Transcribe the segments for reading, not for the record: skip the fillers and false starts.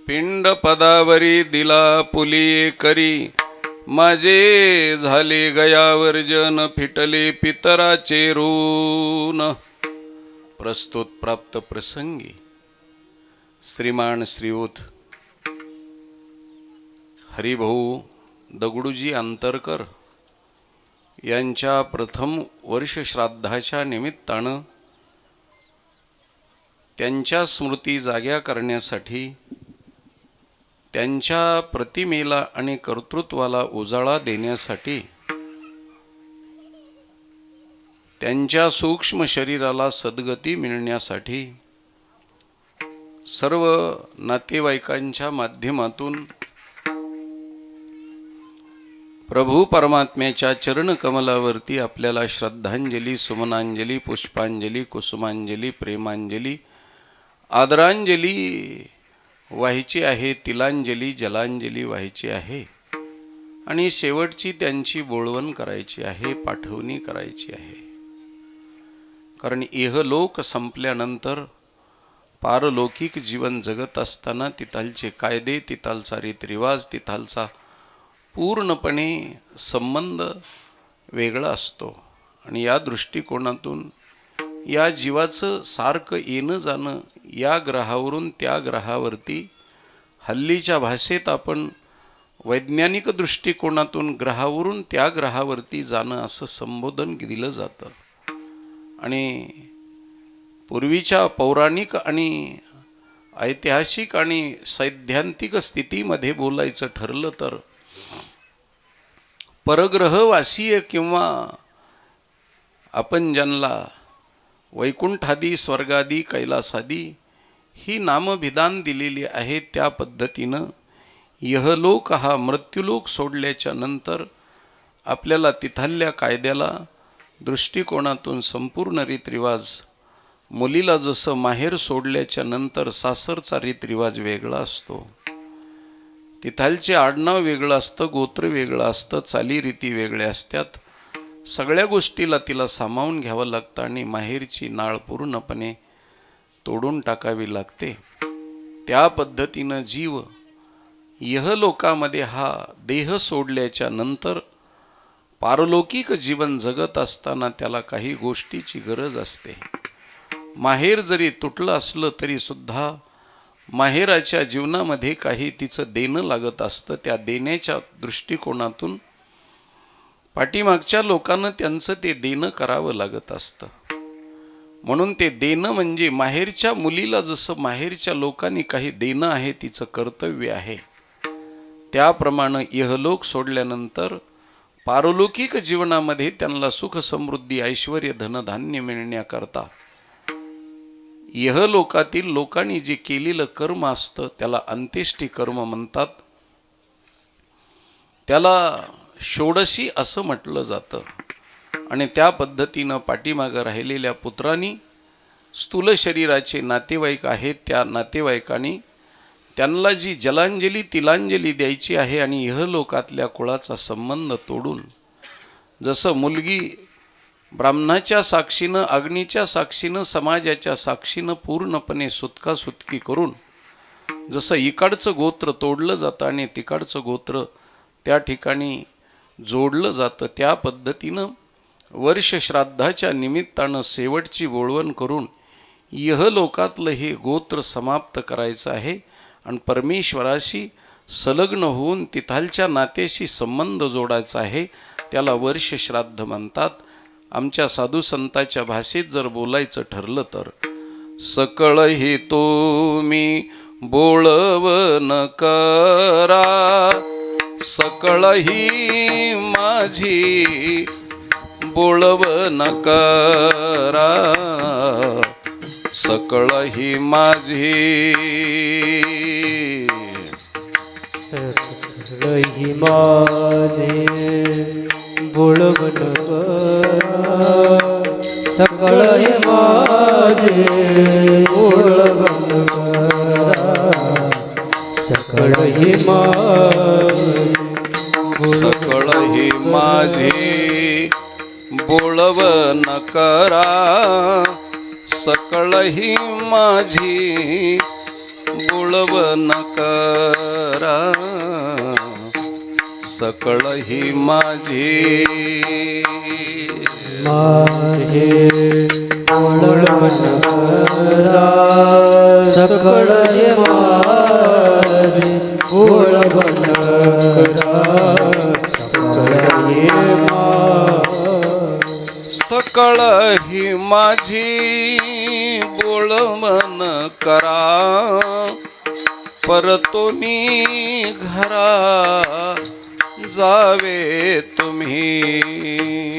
पिंड पदावरी दिला पुली करी, माझे झाले गयावर्जन, फिटले पितराचे ऋण. प्रस्तुत प्राप्त प्रसंगी श्रीमान श्रीयुत हरिभाऊ दगडूजी अंतरकर यांच्या प्रथम वर्ष श्राद्धाच्या निमित्तानं त्यांच्या स्मृती जाग्या करण्यासाठी, त्यांच्या प्रतिमेला आणि कर्तृत्वाला उजाळा देण्यासाठी, त्यांच्या सूक्ष्म शरीराला सद्गती मिळण्यासाठी सर्व नातेवाईकांच्या माध्यमातून प्रभू परमात्म्याच्या चरणकमलावरती आपल्याला श्रद्धांजली, सुमनांजली, पुष्पांजली, कुसुमांजली, प्रेमांजली, आदरांजली व्हायची आहे, तिलांजली, जलांजली व्हायची आहे आणि शेवटची त्यांची बोळवण करायची आहे, पाठवणी करायची आहे. कारण इहलोक संपल्यानंतर पारलौकिक जीवन जगत असताना तिथालचे कायदे, तिथालचा रीतरिवाज, तिथालचा पूर्णपणे संबंध वेगळा असतो. आणि या दृष्टिकोनातून या जीवाचं सारखं येणं जाणं या ग्रहावरून त्या ग्रहावरती, हल्लीच्या भाषेत आपण वैज्ञानिक दृष्टिकोनातून ग्रहावरून त्या ग्रहावरती जाणं असं संबोधन दिलं जातं. आणि पूर्वीच्या पौराणिक आणि ऐतिहासिक आणि सैद्धांतिक स्थितीमध्ये बोलायचं ठरलं तर परग्रहवासीय किंवा आपण ज्यांना वैकुंठादी, स्वर्गादी, कैलासादी ही नामविधान दिलेली आहे, त्या पद्धतीनं यहलोक हा मृत्यूलोक सोडल्याच्या नंतर आपल्याला तिथल्या कायद्याला दृष्टिकोनातून संपूर्ण रीतरिवाज, मुलीला जसं माहेर सोडल्याच्या नंतर सासरचा रीतरिवाज वेगळा असतो, तिथालचे आडनाव वेगळं असतं, गोत्र वेगळं असतं, चालीरीती वेगळ्या असतात, सगळ्या गोष्टीला तिला सामावून घ्यावं लागतं आणि माहेरची नाळ पूर्णपणे तोडून टाकावी लागते. त्या पद्धतीनं जीव यहलोकामध्ये हा देह सोडल्याच्या नंतर पारलौकिक जीवन जगत असताना त्याला काही गोष्टीची गरज असते. माहेर जरी तुटलं असलं तरी सुद्धा माहेराच्या जीवनामध्ये काही तिचं देणं लागत असतं. त्या देण्याच्या दृष्टिकोनातून पाठीमागच्या लोकांना त्यांचं ते देणं करावं लागत असतं. म्हणून ते देणं म्हणजे माहेरच्या मुलीला जसं माहेरच्या लोकांनी काही देणं आहे, तिचं कर्तव्य आहे, त्याप्रमाणे इहलोक सोडल्यानंतर पारलौकिक जीवनामध्ये त्यांना सुख, समृद्धी, ऐश्वर्य, धनधान्य मिळण्याकरता इहलोकातील लोकांनी जे केलेलं कर्म असतं त्याला अंत्येष्टी कर्म म्हणतात. त्याला षोडशी असं म्हटलं जातं. आणि त्या पद्धतीनं पाठीमागं राहिलेल्या पुत्रांनी, स्थूल शरीराचे नातेवाईक आहेत, त्या नातेवाईकांनी त्यांना जी जलांजली, तिलांजली द्यायची आहे आणि इहलोकातल्या कुळाचा संबंध तोडून, जसं मुलगी ब्राह्मणाच्या साक्षीनं, अग्नीच्या साक्षीनं, समाजाच्या साक्षीनं पूर्णपणे सुटकासुटकी करून जसं इकडचं गोत्र तोडलं जातं आणि तिकडचं गोत्र त्या ठिकाणी जोडलं जातं, त्या पद्धतीनं वर्ष श्राद्धाच्या निमित्तानं शेवटची बोळवण करून इहलोकातलं हे गोत्र समाप्त करायचं आहे आणि परमेश्वराशी संलग्न होऊन तिथालच्या नात्याशी संबंध जोडायचा आहे. त्याला वर्ष श्राद्ध म्हणतात. आमच्या साधू संतांच्या भाषेत जर बोलायचं ठरलं तर सकळ हे तुम्ही बोळवण करा, सकळ ही माझी बोळवण करा, सकळ ही माझी, सकळ ही माझी बोळवण करा, सकळ ही माझी बोळवण करा, सकळ ही माझी, सकळ ही माझी बोळवण करा, सकळ ही माझी बोलवन करा सकळ ही माझी माझे बोलवन करा सकळ हे माझे बोलवन करा सकळ हे सकळ ही माझी बोलवन करा परतोनी घरा जावे तुम्ही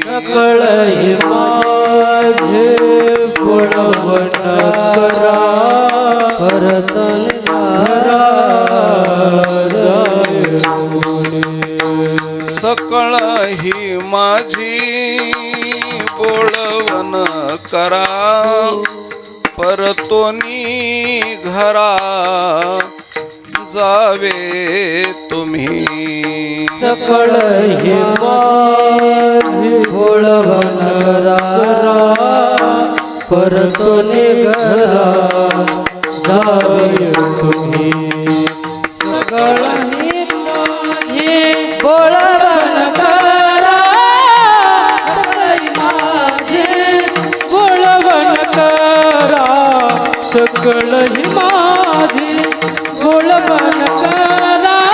सकळ हे माझे बोलवन करा परतोनी घरा जावे तुम्ही सकळ ही माझी बोलवन करा परतोनी घरा जावे तुम्ही सकळ हे माझे बोलवन करा परतोनी घरा जावे तुम्ही सकळ हे माझे बोलवन करा सकळ माझे बोलवन करा सकळ ही माझी बोलवन करा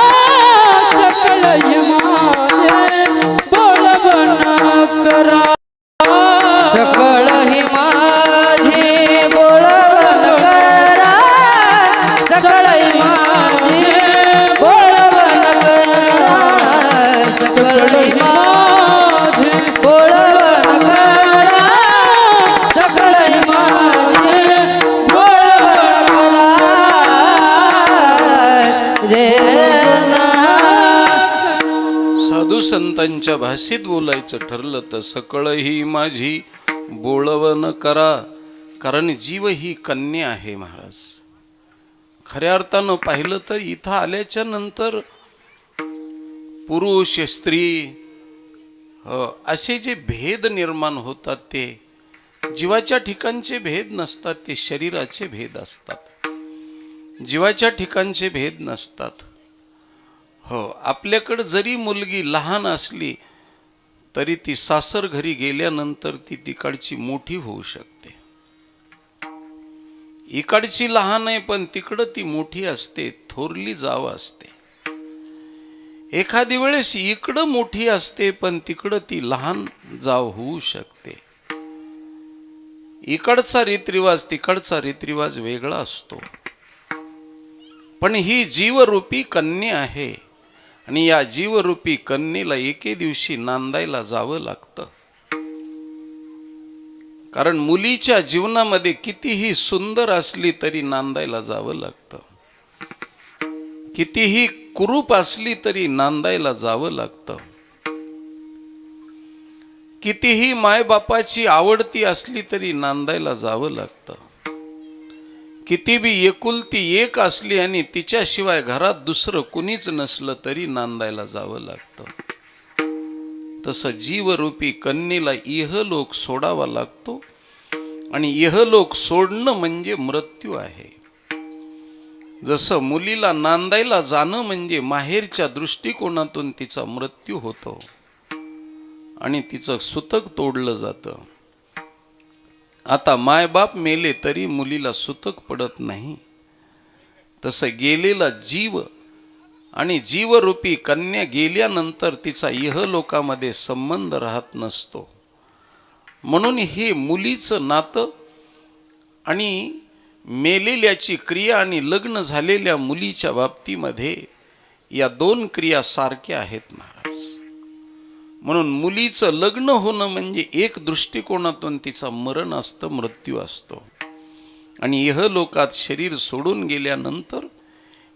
सकळ ही माझे बोलवन करा सकळ ही माझी बोलवन करा सकळ ही माझी बोलवन करा सकळ ही माझी बोलवन करा सकळ ही माझी साधू संतांच्या भाषेत बोलायचं ठरलं तर सकळ ही माझी बोलवन करा. कारण जीव ही कन्या आहे महाराज. खऱ्या अर्थानं पाहिलं तर इथं आल्याच्या नंतर पुरुष स्त्री असे जे भेद निर्माण होतात ते जीवाच्या ठिकाणचे भेद नसतात, ते शरीराचे भेद असतात. जीवाच्या ठिकाणचे भेद नसतात. हो, आपल्याकडं जरी मुलगी लहान असली तरी ती सासर घरी गेल्यानंतर ती तिकडची मोठी होऊ शकते. इकडची लहान आहे पण तिकडं ती मोठी असते, थोरली जाव असते. एखादी वेळेस इकडं मोठी असते पण तिकडं ती लहान जाव होऊ शकते. इकडचा रीतरिवाज तिकडचा रीतरिवाज वेगळा असतो. पण ही जीवरूपी कन्या आहे आणि या जीवरूपी कन्येला एके दिवशी नांदायला जावं लागतं. कारण मुलीच्या जीवनामध्ये कितीही सुंदर असली तरी नांदायला जावं लागतं. कितीही कुरूप असली तरी नांदायला जावं लागतं. कितीही मायबापाची आवडती असली तरी नांदायला जावं लागतं. किती बी एकुलती एक असली आणि तिच्याशिवाय घरात दुसरं कुणीच नसलं तरी नांदायला जावं लागतं. तसं जीवरूपी कन्येला इहलोक सोडावा लागतो आणि इहलोक सोडणं म्हणजे मृत्यू आहे. जसं मुलीला नांदायला जाणं म्हणजे माहेरच्या दृष्टिकोनातून तिचा मृत्यू होतो आणि तिचं सुतक तोडलं जातं. आता मायबाप मेले तरी मुलीला सुतक पडत नाही. तसं गेलेला जीव आणि जीवरूपी कन्या गेल्यानंतर तिचा इहलोकामध्ये संबंध राहत नसतो. म्हणून हे मुलीचं नातं आणि मेलेल्याची क्रिया आणि लग्न झालेल्या मुलीच्या बाबतीमध्ये या दोन क्रिया सारख्या आहेत महाराज. म्हणून मुलीचं लग्न होणं म्हणजे एक दृष्टिकोनातून तिचा मरण असतं, मृत्यू असतो. आणि इहलोकात शरीर सोडून गेल्यानंतर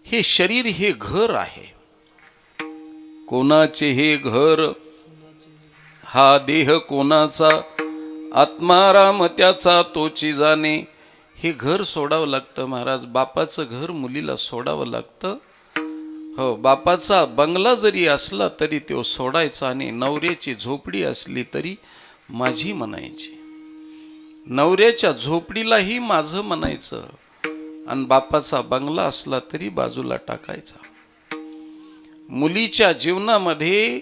हे शरीर हे घर आहे. कोणाचे हे घर? हा देह कोणाचा? आत्माराम त्याचा तोची जाणे. हे घर सोडावं लागतं महाराज. बापाचं घर मुलीला सोडावं लागतं. हो, बापाचा बंगला जरी असला तरी तो सोडायचा आणि नवऱ्याची झोपडी असली तरी माझी म्हणायची. नवऱ्याच्या झोपडीलाही माझं म्हणायचं आणि बापाचा बंगला असला तरी बाजूला टाकायचा. मुलीच्या जीवनामध्ये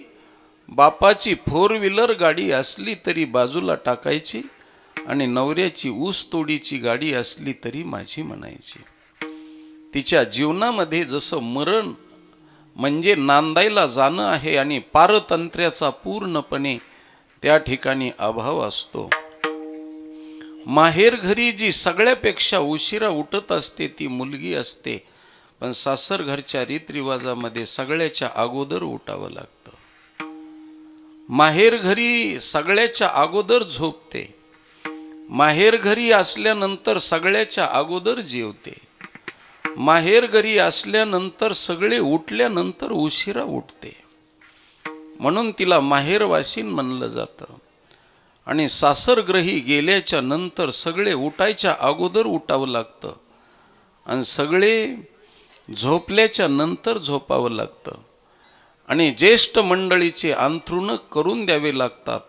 बापाची 4 व्हीलर गाडी असली तरी बाजूला टाकायची आणि नवऱ्याची ऊस तोडीची गाडी असली तरी माझी म्हणायची. तिच्या जीवनामध्ये जसं मरण म्हणजे नांदायला जाणं आहे आणि पारतंत्र्याचा पूर्णपणे त्या ठिकाणी अभाव असतो. माहेर घरी जी सगळ्यापेक्षा उशिरा उठत असते ती मुलगी असते, पण सासर घरच्या रीतरिवाजामध्ये सगळ्याच्या अगोदर उठावं लागतं. माहेर घरी सगळ्याच्या अगोदर झोपते, माहेर घरी असल्यानंतर सगळ्याच्या अगोदर जेवते, माहेर घरी असल्यानंतर सगळे उठल्यानंतर उशिरा उठते, म्हणून तिला माहेरवासीन म्हणलं जातं. आणि सासरग्रही गेल्याच्या नंतर सगळे उठायच्या अगोदर उठावं लागतं आणि सगळे झोपल्याच्या नंतर झोपावं लागतं. आणि ज्येष्ठ मंडळीचे अंथरुण करून द्यावे लागतात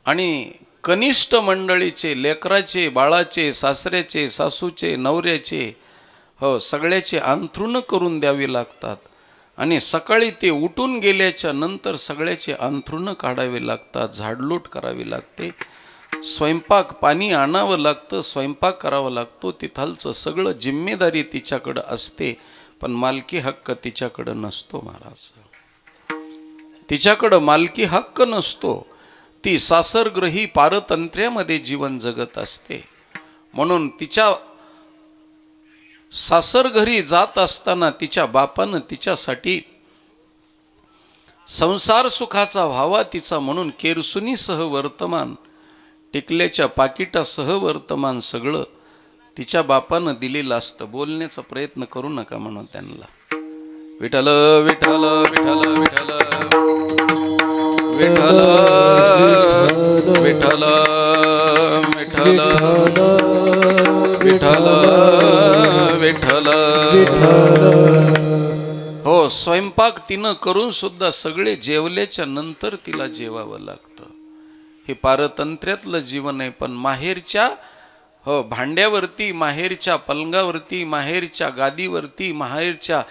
आणि कनिष्ठ मंडळीचे, लेकराचे, बाळाचे, सासऱ्याचे, सासूचे, नवऱ्याचे, सगळ्याचे अंथरुण करून द्यावे लागतात. आणि सकाळी ते उठून गेल्याच्या नंतर सगळ्याचे अंथरुण काढावे लागतात, झाडलोट करावी लागते, स्वयंपाक पाणी आणावं लागतं, स्वयंपाक करावा लागतो. तिथालचं सगळं जिम्मेदारी तिच्याकडं असते, पण मालकी हक्क तिच्याकडं नसतो महाराज. तिच्याकडं मालकी हक्क नसतो. ती सासरग्रही पारतंत्र्यामध्ये जीवन जगत असते. म्हणून तिच्या सासर घरी जात असताना तिच्या बापानं तिच्यासाठी संसार सुखाचा व्हावा तिचा म्हणून केरसुनीसह वर्तमान, टिकल्याच्या पाकिटासह वर्तमान सगळं तिच्या बापानं दिलेलं असतं. बोलण्याचा प्रयत्न करू नका म्हणून त्यांना. विठ्ठल विठ्ठल विठ्ठल विठ्ठल विठ्ठल विठ्ठल विठ्ठल विठ्ठल विठ्ठल. हो, स्वयंपाक तिनं करून सुद्धा सगळे जेवल्याच्या नंतर तिला जेवावं लागतं. हे पारतंत्र्यातलं जीवन आहे. पण माहेरच्या भांड्यावरती, माहेरच्या पलंगावरती, माहेरच्या गादीवरती, माहेरच्या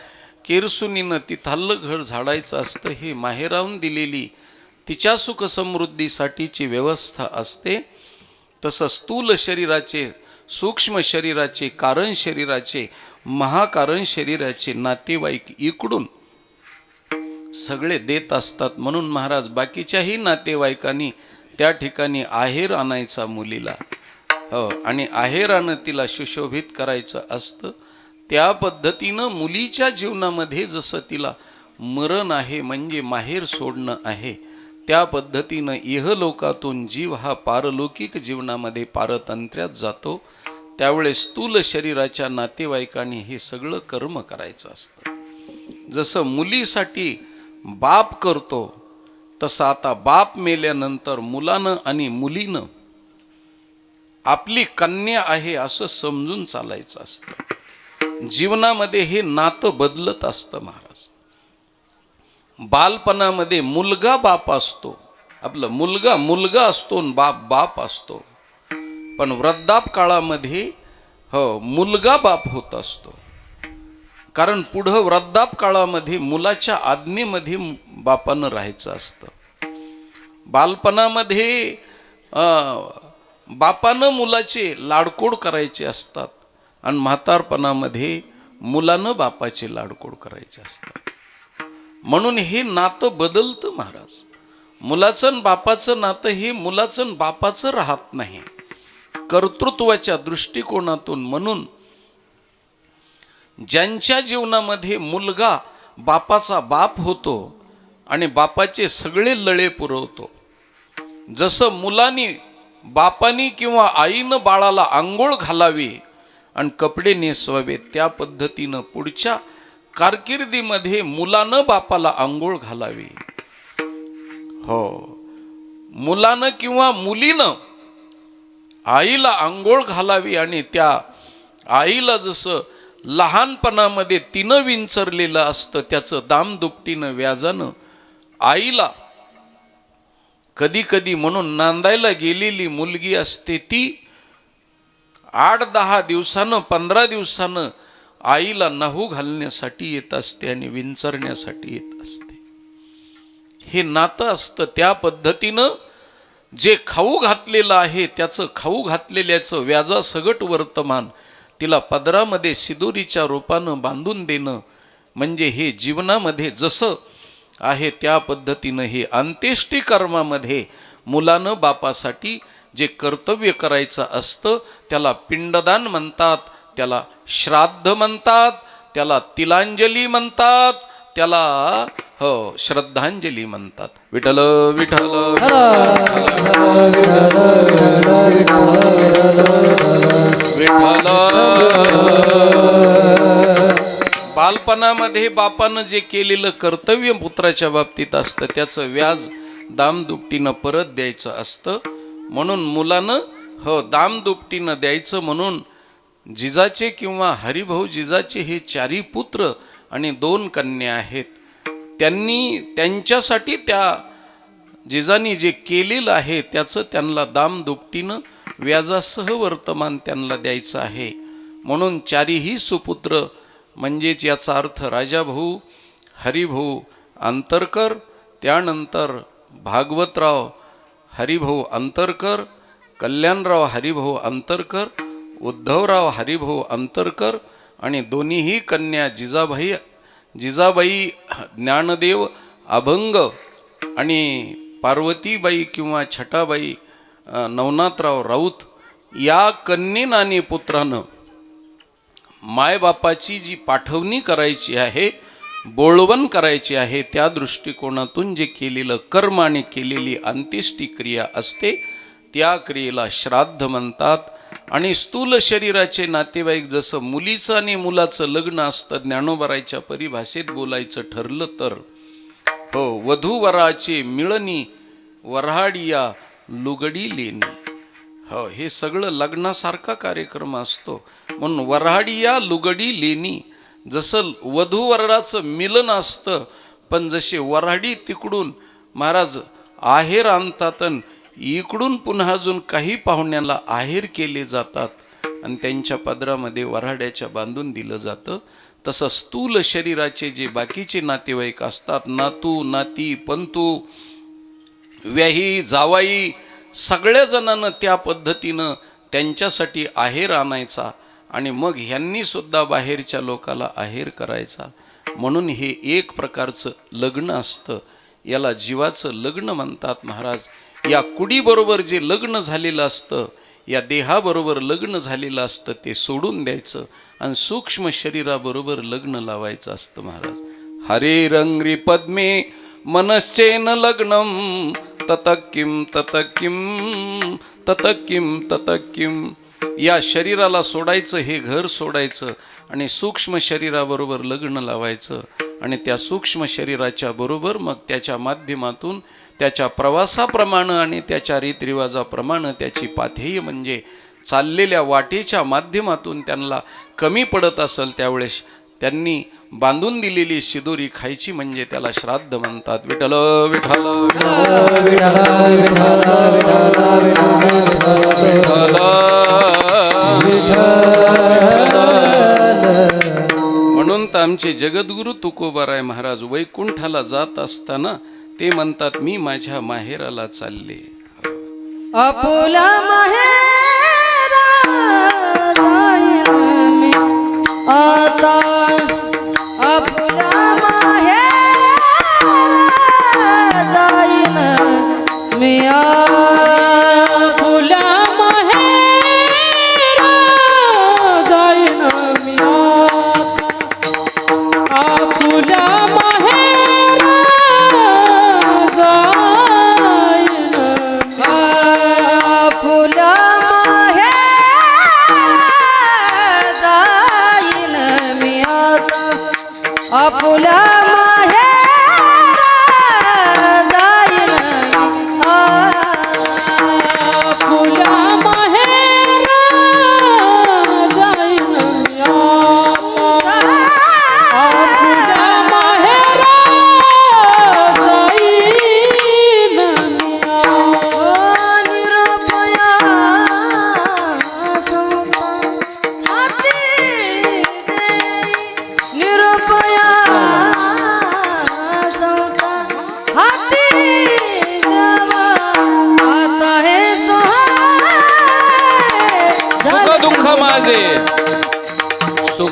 केरसुनीनं तिथालं घर झाडायचं असतं. हे माहेराहून दिलेली तिच्या सुख समृद्धीसाठीची व्यवस्था असते. तसं स्थूल शरीराचे, सूक्ष्म शरीराचे, कारण शरीराचे, महाकारण शरीराचे नातेवाईक इकडून सगळे देत असतात. म्हणून महाराज बाकीच्याही नातेवाईकांनी त्या ठिकाणी आहेर आणायचा मुलीला, आणि आहेरानं तिला सुशोभित करायचं असतं. त्या पद्धतीनं मुलीच्या जीवनामध्ये जसं तिला मरण आहे म्हणजे माहेर सोडणं आहे, त्या पद्धतीनं इहलोकातून जीव हा पारलौकिक जीवनामध्ये पारतंत्र्यात जातो. त्यावेळेस स्थूल शरीराच्या नातेवाईकांनी हे सगळं कर्म करायचं असतं. जसं मुलीसाठी बाप करतो तसं आता बाप मेल्यानंतर मुलानं आणि मुलीनं आपली कन्या आहे असं समजून चालायचं असतं. जीवनामध्ये हे नातं बदलत असतं महाराज. बालपणामध्ये मुलगा बाप असतो, आपला मुलगा मुलगा असतो आणि बाप बाप असतो. पण वृद्धाप काळामध्ये मुलगा बाप होत असतो. कारण पुढं वृद्धाप काळामध्ये मुलाच्या आज्ञेमध्ये बापानं राहायचं असतं. बालपणामध्ये बापानं मुलाचे लाडकोड करायचे असतात आणि म्हातारपणामध्ये मुलानं बापाचे लाडकोड करायचे असतात. म्हणून हे नातं बदलतं महाराज. मुलाचं आणि बापाचं नातं हे मुलाचं आणि बापाचं राहत नाही कर्तृत्वाच्या दृष्टिकोनातून. म्हणून ज्यांच्या जीवनामध्ये मुलगा बापाचा बाप होतो आणि बापाचे सगळे लळे पुरवतो, जसं मुलांनी बापानी किंवा आईनं बाळाला आंघोळ घालावी आणि कपडे नेसवावे, त्या पद्धतीनं पुढच्या कारकिर्दीमध्ये मुलानं बापाला आंघोळ घालावी. मुलानं किंवा मुलीनं आईला आंघोळ घालावी आणि त्या आईला जसं लहानपणामध्ये तिनं विंचरलेलं असतं त्याचं दामदुपटीनं व्याजानं आईला कधी कधी म्हणून नांदायला गेलेली मुलगी असते ती 8-10 दिवसानं 15 दिवसानं आईला नाहू घालण्यासाठी येत असते आणि विंचरण्यासाठी येत असते. हे नातं असतं. त्या पद्धतीनं जे खाऊ घातलेलं आहे त्याचं खाऊ घातलेल्याचं व्याजासगट वर्तमान तिला पदरामध्ये सिदोरीच्या रूपानं बांधून देणं म्हणजे हे जीवनामध्ये जसं आहे त्या पद्धतीनं हे अंत्येष्टी कर्मामध्ये मुलानं बापासाठी जे कर्तव्य करायचं असतं त्याला पिंडदान म्हणतात, त्याला श्राद्ध म्हणतात, त्याला तिलांजली म्हणतात, त्याला श्रद्धांजली म्हणतात. विठ्ठल विठ्ठल विठ्ठल. बालपणामध्ये बापानं जे केलेलं कर्तव्य पुत्राच्या बाबतीत असतं त्याचं व्याज दामदुपटीनं परत द्यायचं असतं. म्हणून मुलानं दामदुपटीनं द्यायचं. म्हणून जिजाचे किंवा हरिभाऊ जिजाचे हे 4 पुत्र आणि 2 कन्या आहेत. त्यांच्यासाठी त्या जिजानी जे केलेलं आहे त्याचं त्यांना दामदुपटीनं व्याजासह वर्तमान त्यांना द्यायचं आहे. म्हणून 4ही सुपुत्र म्हणजेच याचा अर्थ राजाभाऊ, हरिभाऊ अंतरकर, त्यानंतर भागवतराव हरिभाऊ अंतरकर, कल्याणराव हरिभाऊ अंतरकर, उद्धवराव हरिभाऊ अंतरकर आणि दोन्हीही कन्या जिजाबाई ज्ञानदेव अभंग आणि पार्वतीबाई किंवा छटाबाई नवनाथराव राऊत या कन्येनं आणि पुत्रानं मायबापाची जी पाठवणी करायची आहे, बोळवण करायची आहे, त्या दृष्टिकोनातून जे केलेलं कर्म आणि केलेली अंत्येष्टी क्रिया असते त्या क्रियेला श्राद्ध म्हणतात. आणि स्थूल शरीराचे नातेवाईक जसं मुलीचं आणि मुलाचं लग्न असतं, ज्ञानोबराच्या परिभाषेत बोलायचं ठरलं तर वधूवराचे मिळणी वऱ्हाडिया लुगडी लेणी. हे सगळं लग्नासारखा कार्यक्रम असतो. म्हणून वऱ्हाडिया लुगडी लेणी जसं वधूवराचं मिलन असतं, पण जसे वऱ्हाडी तिकडून महाराज आहेर आणतात इकडून पुन्हा अजून काही पाहुण्यांना आहेर केले जातात आणि त्यांच्या पदरामध्ये वऱ्हाड्याच्या बांधून दिलं जातं, तसं स्थूल शरीराचे जे बाकीचे नातेवाईक असतात, नातू नाती पंतू व्याही जावाई, सगळ्या जणांना त्या पद्धतीनं त्यांच्यासाठी आहेर आणायचा आणि मग ह्यांनी सुद्धा बाहेरच्या लोकाला आहेर करायचा. म्हणून हे एक प्रकारचं लग्न असतं. याला जीवाचं लग्न म्हणतात महाराज. या कुडीबरोबर जे लग्न झालेलं असतं, या देहाबरोबर लग्न झालेलं असतं ते सोडून द्यायचं आणि सूक्ष्म शरीराबरोबर लग्न लावायचं असतं महाराज. हरे रंग्री पद्मे मनश्चेन लग्नम ततकिम ततकिम ततकिम ततकिम. या शरीराला सोडायचं, हे घर सोडायचं आणि सूक्ष्म शरीराबरोबर लग्न लावायचं आणि त्या सूक्ष्म शरीराच्या बरोबर मग त्याच्या माध्यमातून त्याच्या प्रवासाप्रमाणे आणि त्याच्या रीतरिवाजाप्रमाणे त्याची पाथेय म्हणजे चाललेल्या वाटेच्या माध्यमातून त्यांना कमी पडत असेल त्यावेळेस त्यांनी बांधून दिलेली सिदोरी खायची म्हणजे त्याला श्राद्ध म्हणतात. विठ्ठल विठ्ठल म्हणून तर आमचे जगद्गुरु तुकोबाराय महाराज वैकुंठाला जात असताना ते म्हणतात, मी माझ्या माहेराला चालले. आपुला माहेरा जाईन मी आता, आपुला माहेरा जाईन मी आपुला माहेरा जाईन मी आपुला आपुला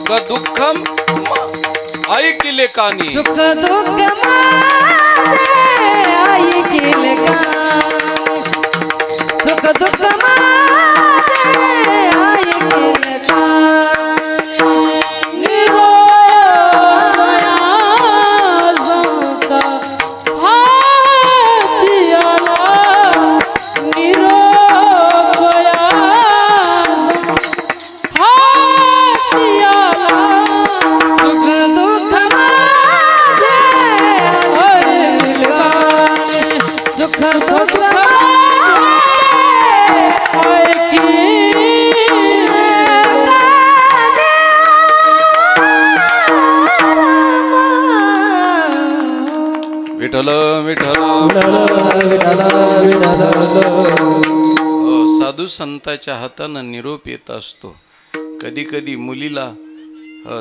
सुख दुःखम ऐकिले कानी, सुख दुःख माझे ऐकिले कानी, सुख दुःख माझे ऐकिले कानी, निरोया जाता हाती आला, निरोया हाती आला, सुख दुःख माझे ऐकिले कानी, सुख दुःख विठ्ठल विठ्ठल. साधू संतांच्या हातानं निरोप येत असतो. कधी कधी मुलीला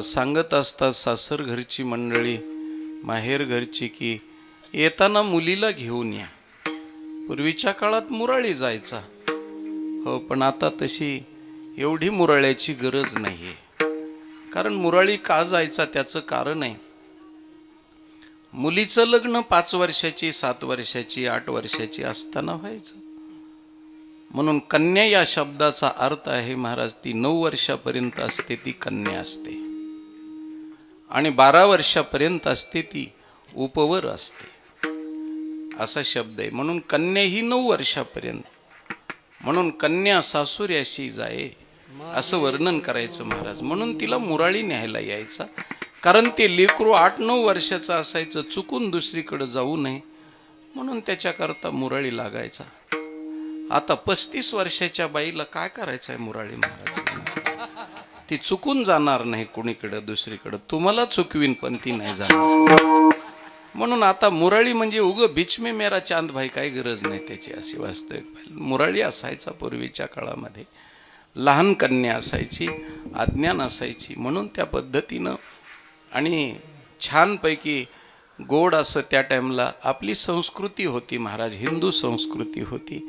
सांगत असतात सासर घरची मंडळी, माहेर घरची, की येताना मुलीला घेऊन या. पूर्वीच्या काळात मुराळी जायचा, हो, पण आता तशी एवढी मुराळ्याची गरज नाहीये. कारण मुराळी का जायचा त्याचं कारण आहे. मुलीचं लग्न 5 वर्षाची, 7 वर्षाची, 8 वर्षाची असताना व्हायचं. म्हणून कन्या या शब्दाचा अर्थ आहे महाराज, ती 9 वर्षापर्यंत असते ती कन्या असते, आणि 12 वर्षापर्यंत असते ती उपवर असते, असा शब्द आहे. म्हणून कन्या ही 9 वर्षापर्यंत, म्हणून कन्या सासुऱ्याशी जाये असं वर्णन करायचं महाराज. म्हणून तिला मुराळी न्यायला यायचा, कारण ते लेकरू 8-9 वर्षाचं असायचं, चुकून दुसरीकडे जाऊ नये म्हणून त्याच्याकरता मुराळी लागायचा. आता 35 वर्षाच्या बाईला काय करायचं आहे मुराळी महाराज? ती चुकून जाणार नाही कुणीकडे दुसरीकडे, तुम्हाला चुकवीन पण ती नाही जाणार. म्हणून आता मुराळी म्हणजे उग बीच में मेरा चांद भाई, काही गरज नाही त्याची, अशी वास्तविक मुराळी असायचा पूर्वीच्या काळामध्ये. लहान कन्या असायची, अज्ञान असायची, म्हणून त्या पद्धतीनं आणि छानपैकी गोड असं त्या टाईमला आपली संस्कृती होती महाराज, हिंदू संस्कृती होती.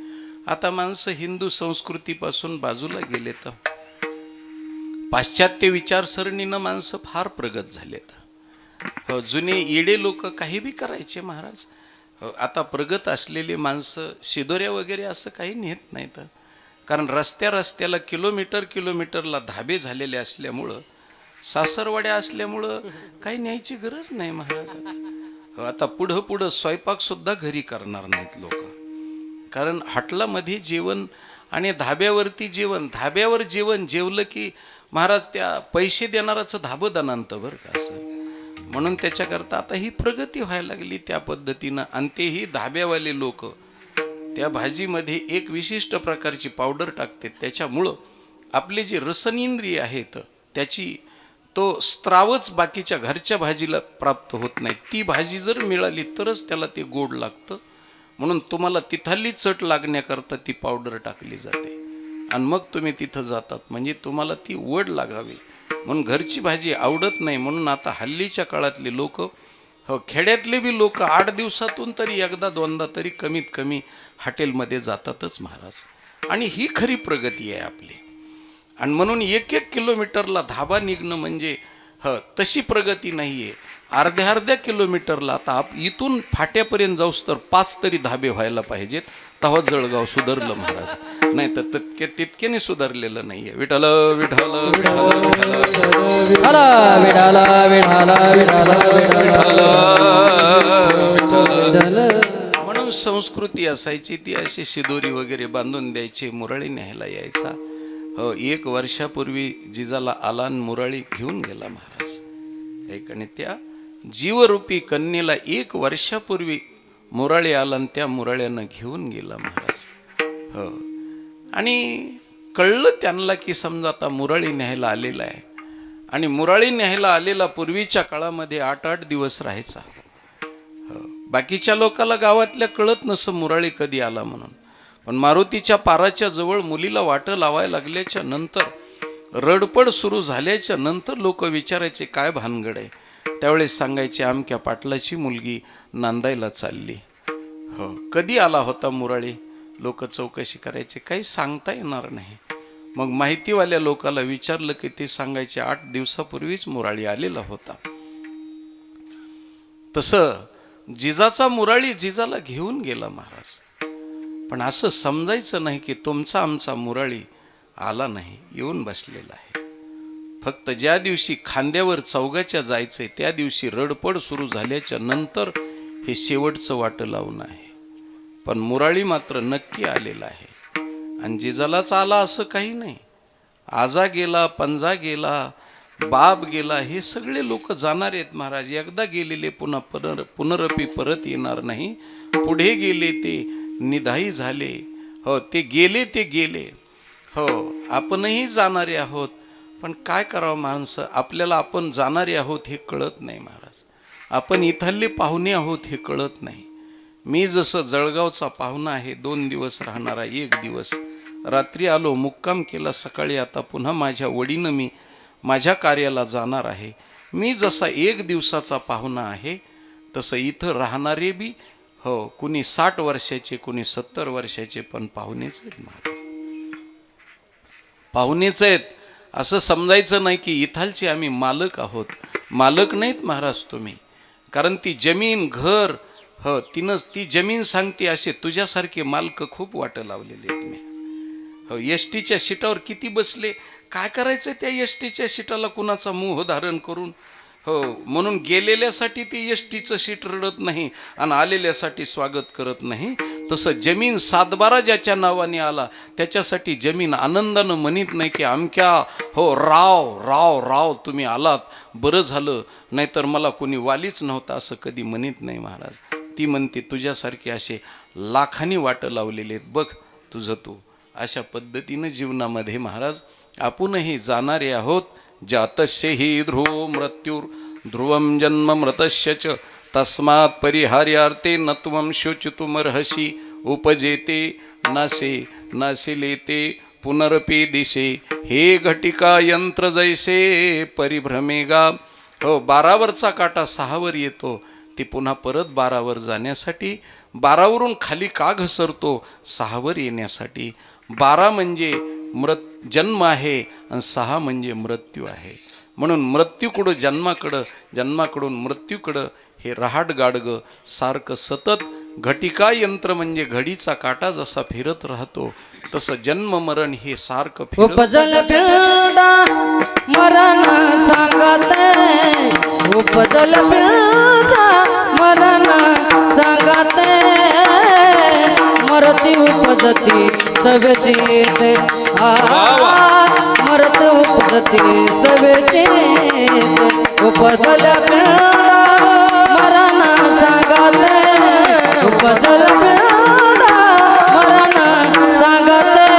आता माणसं हिंदू संस्कृतीपासून बाजूला गेले, तर पाश्चात्य विचारसरणीनं माणसं फार प्रगत झालेत. जुने येडे लोक काही बी करायचे महाराज. आता प्रगत असलेली माणसं शिदोऱ्या वगैरे असं काही नेत नाहीत, कारण रस्त्याला किलोमीटरला धाबे झालेले असल्यामुळं, सासरवाड्या असल्यामुळं काही न्यायची गरज नाही महाराज. आता पुढं स्वयंपाक सुद्धा घरी करणार नाहीत लोक, कारण हॉटेलमध्ये जेवण आणि धाब्यावरती जेवण. धाब्यावर जेवण जेवलं की महाराज त्या पैसे देणाराचं धाबं दणांत बरं का असं. म्हणून त्याच्याकरता आता ही प्रगती व्हायला लागली त्या पद्धतीनं. आणि तेही धाब्यावाले लोक त्या भाजीमध्ये एक विशिष्ट प्रकारची पावडर टाकते, त्याच्यामुळं आपले जे रसनेंद्रिय आहेत त्याची तो स्त्रावच बाकीच्या घरच्या भाजीला प्राप्त होत नाही. ती भाजी जर मिळाली तरच त्याला ते गोड लागतं. म्हणून तुम्हाला तिथली चट लागण्याकरता ती पावडर टाकली जाते, आणि मग तुम्ही तिथं जातात म्हणजे तुम्हाला ती वड लागावी. म्हणून घरची भाजी आवडत नाही. म्हणून आता हल्लीच्या काळातले लोक, खेड्यातले बी लोक 8 दिवसातून तरी एकदा दोनदा तरी कमीत कमी हॉटेलमध्ये जातातच महाराज. आणि ही खरी प्रगती आहे आपली. आणि म्हणून 1-1 किलोमीटरला धाबा निघणं म्हणजे तशी प्रगती नाही आहे. अर्ध्या किलोमीटरला आता इथून फाट्यापर्यंत जाऊस तर 5 तरी धाबे व्हायला पाहिजेत, तेव्हा जळगाव सुधारलं महाराज. नाही तर तितक्याने सुधारलेलं नाहीये. विठ्ठल विठ्ठल म्हणून संस्कृती असायची ती अशी शिदोरी वगैरे बांधून द्यायची, मुरळी न्यायला यायचा. 1 वर्षापूर्वी जिजाला आलान मुरळी घेऊन गेला महाराज. आणि त्या जीवरूपी कन्येला 1 वर्षापूर्वी मुरळी आला, त्या मुरळ्यानं घेऊन गेला महाराज. आणि कळलं त्यांना की समजा आता मुरळी न्यायला आलेला आहे. आणि मुरळी न्यायला आलेला पूर्वीच्या काळामध्ये 8-8 दिवस राहायचा. बाकीच्या लोकांना गावातल्या कळत नसं मुरळी कधी आला म्हणून. पण मारुतीच्या पाराच्या जवळ मुलीला वाटं लावायला लागल्याच्या नंतर, रडपड सुरू झाल्याच्या नंतर लोक विचारायचे काय भानगड आहे. त्यावेळेस सांगायचे आमक्या पाटलाची मुलगी नांदायला चालली. कधी आला होता मुरळी? लोक चौकशी करायचे, काही सांगता येणार नाही. मग माहितीवाल्या लोकाला विचारलं की ते सांगायचे 8 दिवसापूर्वीच मुराळी आलेला होता. तसं जिजाचा मुराळी जिजाला घेऊन गेला महाराज. पण असं समजायचं नाही की तुमचा आमचा मुराळी आला नाही, येऊन बसलेला आहे. फक्त ज्या दिवशी खांद्यावर चौघाच्या जायचंय त्या दिवशी रडपड सुरू झाल्याच्या नंतर हे शेवटचं वाटं लावून आहे. पण मुराळी मात्र नक्की आलेला आहे. आणि जिजालाच आला असं काही नाही. आजा गेला, पंजा गेला, बाप गेला, हे सगळे लोक जाणार आहेत महाराज. एकदा गेलेले पुन्हा पुनरपी परत येणार नाही. पुढे गेले ते निधाई झाले. हो, ते गेले ते गेले. हो, आपणही जाणारे आहोत. पण काय करावं माणसं, आपल्याला आपण जाणारे आहोत हे कळत नाही महाराज. आपण इथले पाहुणे आहोत हे कळत नाही. मी जसं जळगावचा पाहुणा आहे, 2 दिवस राहणारा, 1 दिवस रात्री आलो, मुक्काम केला, सकाळी आता पुन्हा माझ्या वडीनं मी माझ्या कार्याला जाणार आहे. मी जसा 1 दिवसाचा पाहुणा आहे तसं इथं राहणारे बी हो, कुणी 60 वर्षाचे, कुणी 70 वर्षाचे, पण पाहुणेच आहेत महाराज. पाहुणेच आहेत. असं समजायचं नाही की इथालचे आम्ही मालक आहोत. मालक नाहीत महाराज तुम्ही. कारण ती जमीन, घर, हो, ती जमीन सांगते असे तुझ्यासारखे मालक खूप वाट लावलेले आहेत मी. हो, एसटीच्या सीटावर किती बसले, काय करायचं त्या एसटीच्या सीटाला कुणाचा मोह धारण करून. हो, म्हणून गेलेल्यासाठी ती एसटीचं सीट रडत नाही आणि आलेल्यासाठी स्वागत करत नाही. तसं जमीन 7-12 ज्याच्या नावाने आला त्याच्यासाठी जमीन आनंदानं म्हणत नाही की आमक्या हो राव राव राव तुम्ही आलात, बरं झालं, नाहीतर मला कोणी वालीच नव्हता, असं कधी म्हणत नाही महाराज. ती म्हणते तुझ्यासारखे असे लाखांनी वाटं लावलेले आहेत, बघ तुझं तू. अशा पद्धतीनं जीवनामध्ये महाराज आपणही जाणारे आहोत. जातस्य हि ध्रुवो मृत्युर ध्रुवं जन्म मृतस्य च तस्मात् परिहार्यार्थे न त्वं शोचितुमर्हसि उपजेते नासे नासिलेते पुनरपि दिशे हे घटिका यंत्र जैसे परिभ्रमेगा. हो, 12वरचा काटा 6वर येतो. ती पुन्हा परत 12वर जाण्यासाठी, 12वरून खाली का घसरतो, 6वर येण्यासाठी. 12 म्हणजे जन्म आहे आणि 6 म्हणजे मृत्यू आहे. म्हणून मृत्यूकडं जन्माकडं, जन्माकडून मृत्यूकडं हे रहाट गाडगं सारखं सतत. घटिका यंत्र म्हणजे घडीचा काटा जसा फिरत राहतो तसं जन्म मरण हे सारखं फिरत. उपजल पिंडा मरण सांगते, उपजल पिंडा मरण सांगते, मरती उपजती सवेचेते, मरत उपजती सवेचेते. उपजल पिंडा मरण सांगते, उपजल पिंडा मरण सांगते,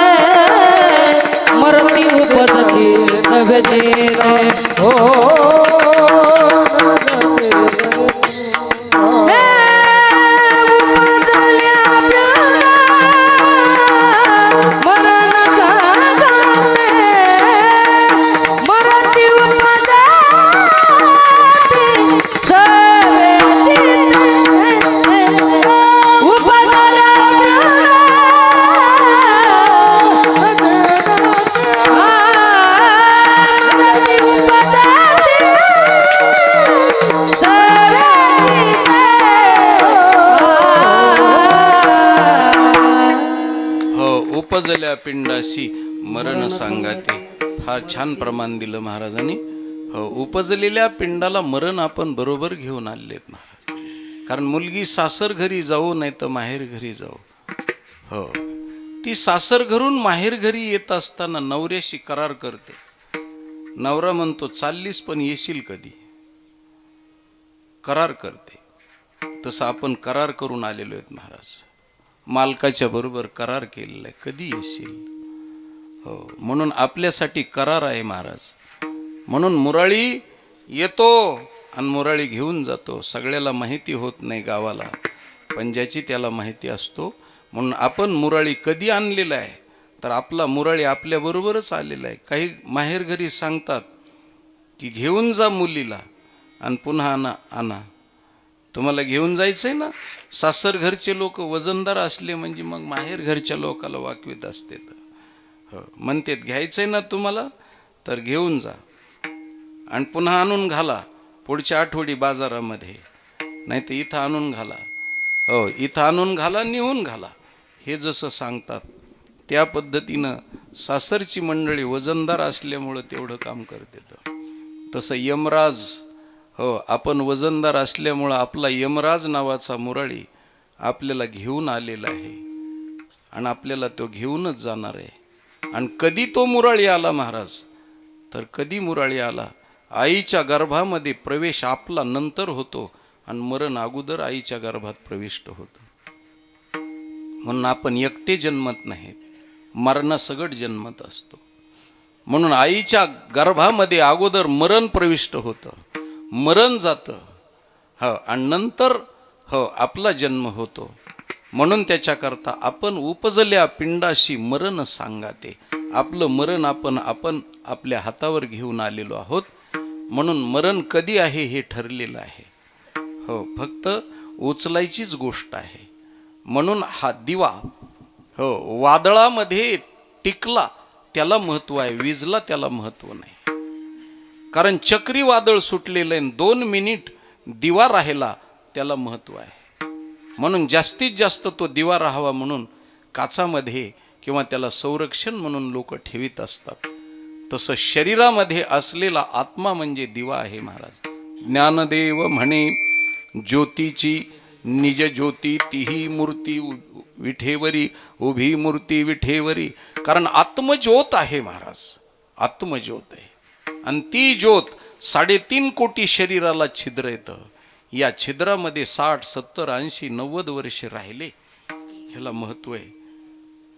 मरती उपजती सवेचेते. हो उपजल्या पिंडाशी मरण सांगाते. फार छान प्रमाण दिलं महाराजांनी. हो, उपजलेल्या पिंडाला मरण आपण बरोबर घेऊन आलेत महाराज. कारण मुलगी सासर घरी जाऊ नाही तर माहेर घरी जाऊ. हो, ती सासर घरून माहेर घरी येत असताना नवऱ्याशी करार करते. नवरा म्हणतो चाललीस पण येशील कधी, करार करते. तसं आपण करार करून आलेलो आहेत महाराज. मालकाच्या बरोबर करार केलेला आहे, कधी येशील. हो, म्हणून आपल्यासाठी करार आहे महाराज. म्हणून मुराळी येतो आणि मुराळी घेऊन जातो. सगळ्याला माहिती होत नाही गावाला, पण ज्याची त्याला माहिती असतो. म्हणून आपण मुराळी कधी आणलेला आहे तर आपला मुराळी आपल्याबरोबरच आलेला आहे. काही माहेर घरी सांगतात की घेऊन जा मुलीला आणि पुन्हा आणा. तुम्हाला घेऊन जायचंय ना. सासर घरचे लोक वजनदार असले म्हणजे मग माहेर घरच्या लोकाला वाकवीत असते. हो म्हणतेत घ्यायचंय ना तुम्हाला तर घेऊन जा आणि पुन्हा आणून घाला पुढच्या आठवडी बाजारामध्ये, नाही तर इथं आणून घाला. हो इथं आणून घाला, नेऊन घाला, हे जसं सांगतात त्या पद्धतीनं सासरची मंडळी वजनदार असल्यामुळं तेवढं काम करते. तसं यमराज, हो आपण वजनदार असल्यामुळं आपला यमराज नावाचा मुराळी आपल्याला घेऊन आलेला आहे आणि आपल्याला तो घेऊनच जाणार आहे. आणि कधी तो मुराळी आला महाराज, तर कधी मुराळी आला, आईच्या गर्भामध्ये प्रवेश आपला नंतर होतो आणि मरण अगोदर आईच्या गर्भात प्रविष्ट होतं. म्हणून आपण एकटे जन्मत नाहीत, मरणासकट जन्मत असतो. म्हणून आईच्या गर्भामध्ये अगोदर मरण प्रविष्ट होतं, मरण जातं, हो आणि नंतर हो आपला जन्म होतो. म्हणून त्याच्याकरता आपण उपजल्या पिंडाशी मरण सांगाते. आपलं मरण आपण आपल्या हातावर घेऊन आलेलो आहोत. म्हणून मरण कधी आहे हे ठरलेलं आहे. हो फक्त उचलायचीच गोष्ट आहे. म्हणून हा दिवा हो वादळामध्ये टिकला त्याला महत्व आहे, विजला त्याला महत्व नाही. कारण चक्रीवादळ सुटलेलं आहे, 2 मिनिट दिवा राहिला त्याला महत्व आहे. म्हणून जास्तीत जास्त तो दिवा राहावा म्हणून काचामध्ये किंवा त्याला संरक्षण म्हणून लोक ठेवीत असतात. तसं शरीरामध्ये असलेला आत्मा म्हणजे दिवा आहे महाराज. ज्ञानदेव म्हणे ज्योतीची निज ज्योती तीही मूर्ती विठेवरी, उभी मूर्ती विठेवरी. कारण आत्मज्योत आहे महाराज, आत्मज्योत आहे. आणि ती ज्योत 3.5 कोटी शरीराला छिद्र येतं. या छिद्रामध्ये 60, 70, 80, 90 वर्ष राहिले ह्याला महत्व आहे.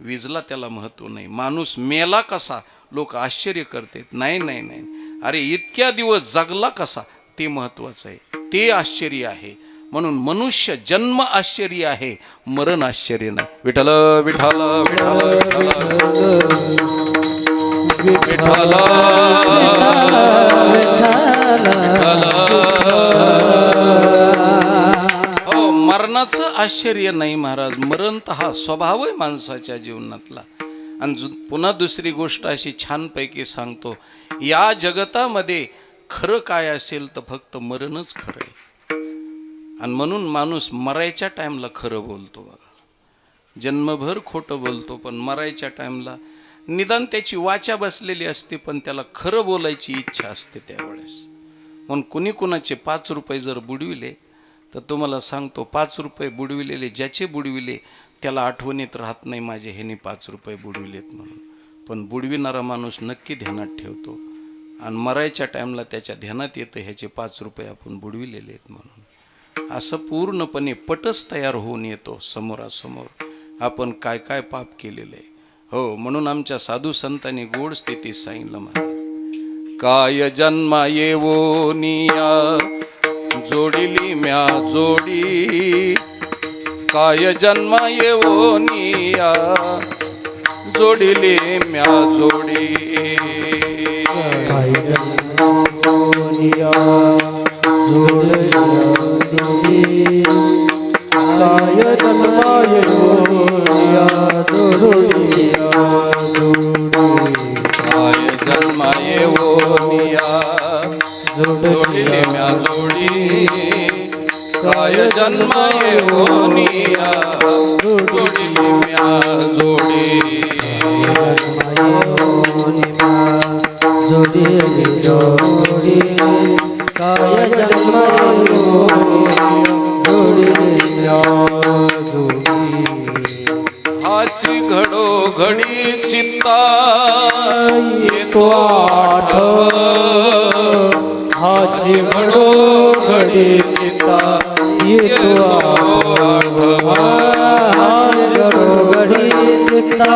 विजला त्याला महत्व नाही. माणूस मेला कसा लोक आश्चर्य करतात. नाही नाही नाही, अरे इतक्या दिवस जगला कसा ते महत्वाचं आहे, ते आश्चर्य आहे. म्हणून मनुष्य जन्म आश्चर्य आहे, मरण आश्चर्य नाही. विठ्ठल विठ्ठल विठ्ठल विठ्ठल हो मरणाचं आश्चर्य नाही महाराज. मरण तर हा स्वभाव आहे माणसाच्या जीवनातला. आणि पुन्हा दुसरी गोष्ट अशी छानपैकी सांगतो, या जगतामध्ये खरं काय असेल तर फक्त मरणच खरं आहे. आणि म्हणून माणूस मरायच्या टाईमला खरं बोलतो बघा. जन्मभर खोटं बोलतो, पण मरायच्या टाईमला निदान त्याची वाचा बसलेली असते, पण त्याला खरं बोलायची इच्छा असते त्यावेळेस. म्हणून कुणी कुणाचे 5 रुपये जर बुडविले तर तुम्हाला सांगतो 5 रुपये बुडविलेले ज्याचे बुडविले त्याला आठवणीत राहत नाही माझे ह्याने 5 रुपये बुडविलेत म्हणून. पण बुडविणारा माणूस नक्की ध्यानात ठेवतो आणि मरायच्या टाईमला त्याच्या ध्यानात येतं ह्याचे 5 रुपये आपण बुडविलेले आहेत म्हणून. असं पूर्णपणे पटच तयार होऊन येतो समोरासमोर आपण काय काय पाप केलेलं आहे. हो म्हणून आमच्या साधू संतांनी गोड स्थितीत सांगितलं मला, काय जन्मा येवोनिया जोडिली म्या जोडी, काय जन्मा येवोनिया जोडिली म्या जोडी, काय जन्मोनिया जोडिल्या जोडी, काय जन्मायोनिया जोडिल्या जोडी, काय जन्मा येवोनिया जोडिली म्या जोडी, काय जन्मा येवोनिया जोडिली म्या जोडी, जोडिली जोडी, काय जन्मोनिया जोडिल्या जोडी. हाची घडोघडी चित्ता येतो आठव, हाची घडोघडी चित्ता येतो आठव, हाची घडोघडी चित्ता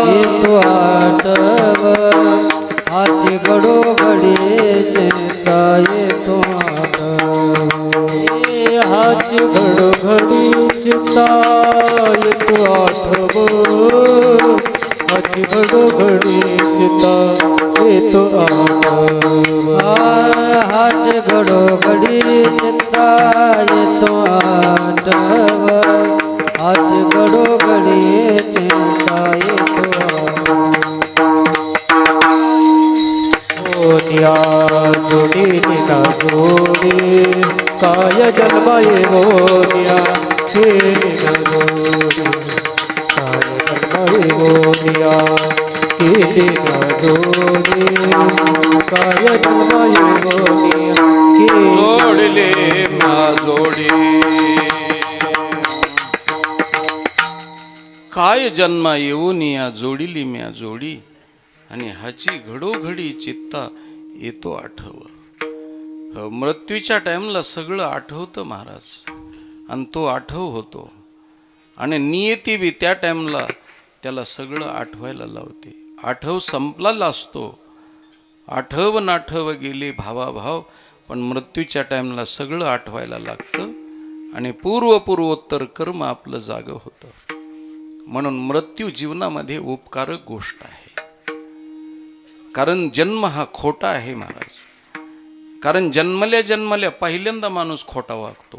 येतो आठव, हाची घडोघडी चित्ता येतो आठव, हाची घडोघडी चित्ता येतो आठव, हाची घडोघडी चित्ता येतो आठव, हाची घडोघडी चित्ता येतो आठव, हाची घडोघडी चित्ता येतो आठव. निया जोडीनी ना जोडी काय जन्म येवो निया केली ना जोडी काय जन्म येवो निया केली ना जोडी काय जन्म येवो निया केली जोडले म्या जोडी काय जन्मा येऊन या जोडिली म्या जोडी आणि हाची घडोघडी चित्ता येतो आठव. मृत्यूच्या टाइमला सगळं आठवतं महाराज आणि तो आठव होतो आणि नियती बी त्या टाइमला त्याला सगळं आठवायला लावते. आठव संपलेला असतो, आठव नाठव गेले भावाभाव, पण मृत्यूच्या टाइमला सगळं आठवायला लागतं आणि पूर्वोत्तर कर्म आपलं जागं होतं. म्हणून मृत्यू जीवनामध्ये उपकारक गोष्ट आहे. कारण जन्म हा खोटा आहे महाराज. कारण जन्मल्या पहिल्यांदा माणूस खोटा वागतो.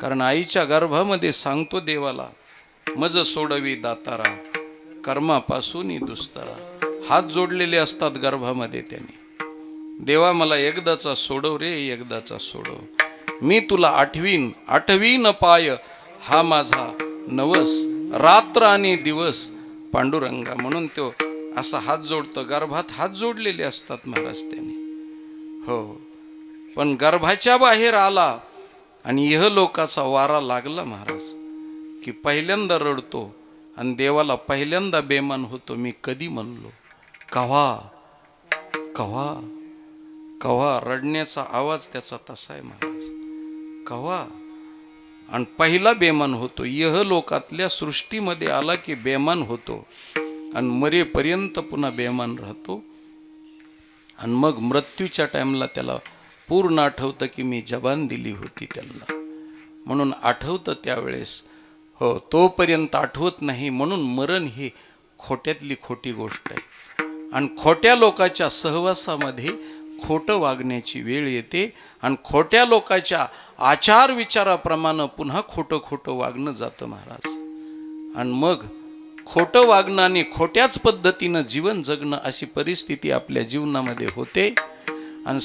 कारण आईच्या गर्भामध्ये सांगतो देवाला, मज सोडवी दातारा कर्मापासून दुस्तरा. हात जोडलेले असतात गर्भामध्ये त्याने, देवा मला एकदाचा सोडव रे, एकदाचा सोडव, मी तुला आठवीन पाय हा माझा नवस, रात्र आणि दिवस पांडुरंगा. म्हणून तो असा हात जोडतो. गर्भात हात जोडलेले असतात महाराज त्याने. हो, पण गर्भाच्या बाहेर आला आणि इहलोकाचा वारा लागला महाराज, की पहिल्यांदा रडतो आणि देवाला पहिल्यांदा बेमान होतो. मी कधी म्हणलो, कव्हा कव्हा कव्हा. रडण्याचा आवाज त्याचा तसा आहे महाराज, कव्हा. आणि पहिला बेमान होतो. इहलोकातल्या सृष्टीमध्ये आला की बेमान होतो आणि मरेपर्यंत पुन्हा बेमान राहतो. आणि मग मृत्यूच्या टाइमला त्याला पूर्ण आठवतं की मी जबान दिली होती त्यांना, म्हणून आठवतं त्यावेळेस. हो, तोपर्यंत आठवत नाही. म्हणून मरण ही खोट्यातली खोटी गोष्ट आहे. आणि खोट्या लोकांच्या सहवासामध्ये खोटं वागण्याची वेळ येते आणि खोट्या लोकांच्या आचार विचाराप्रमाणे पुन्हा खोटं वागणं जातं महाराज. आणि मग खोटं वागणं आणि खोट्याच पद्धतीनं जीवन जगणं अशी परिस्थिती आपल्या जीवनामध्ये होते. आणि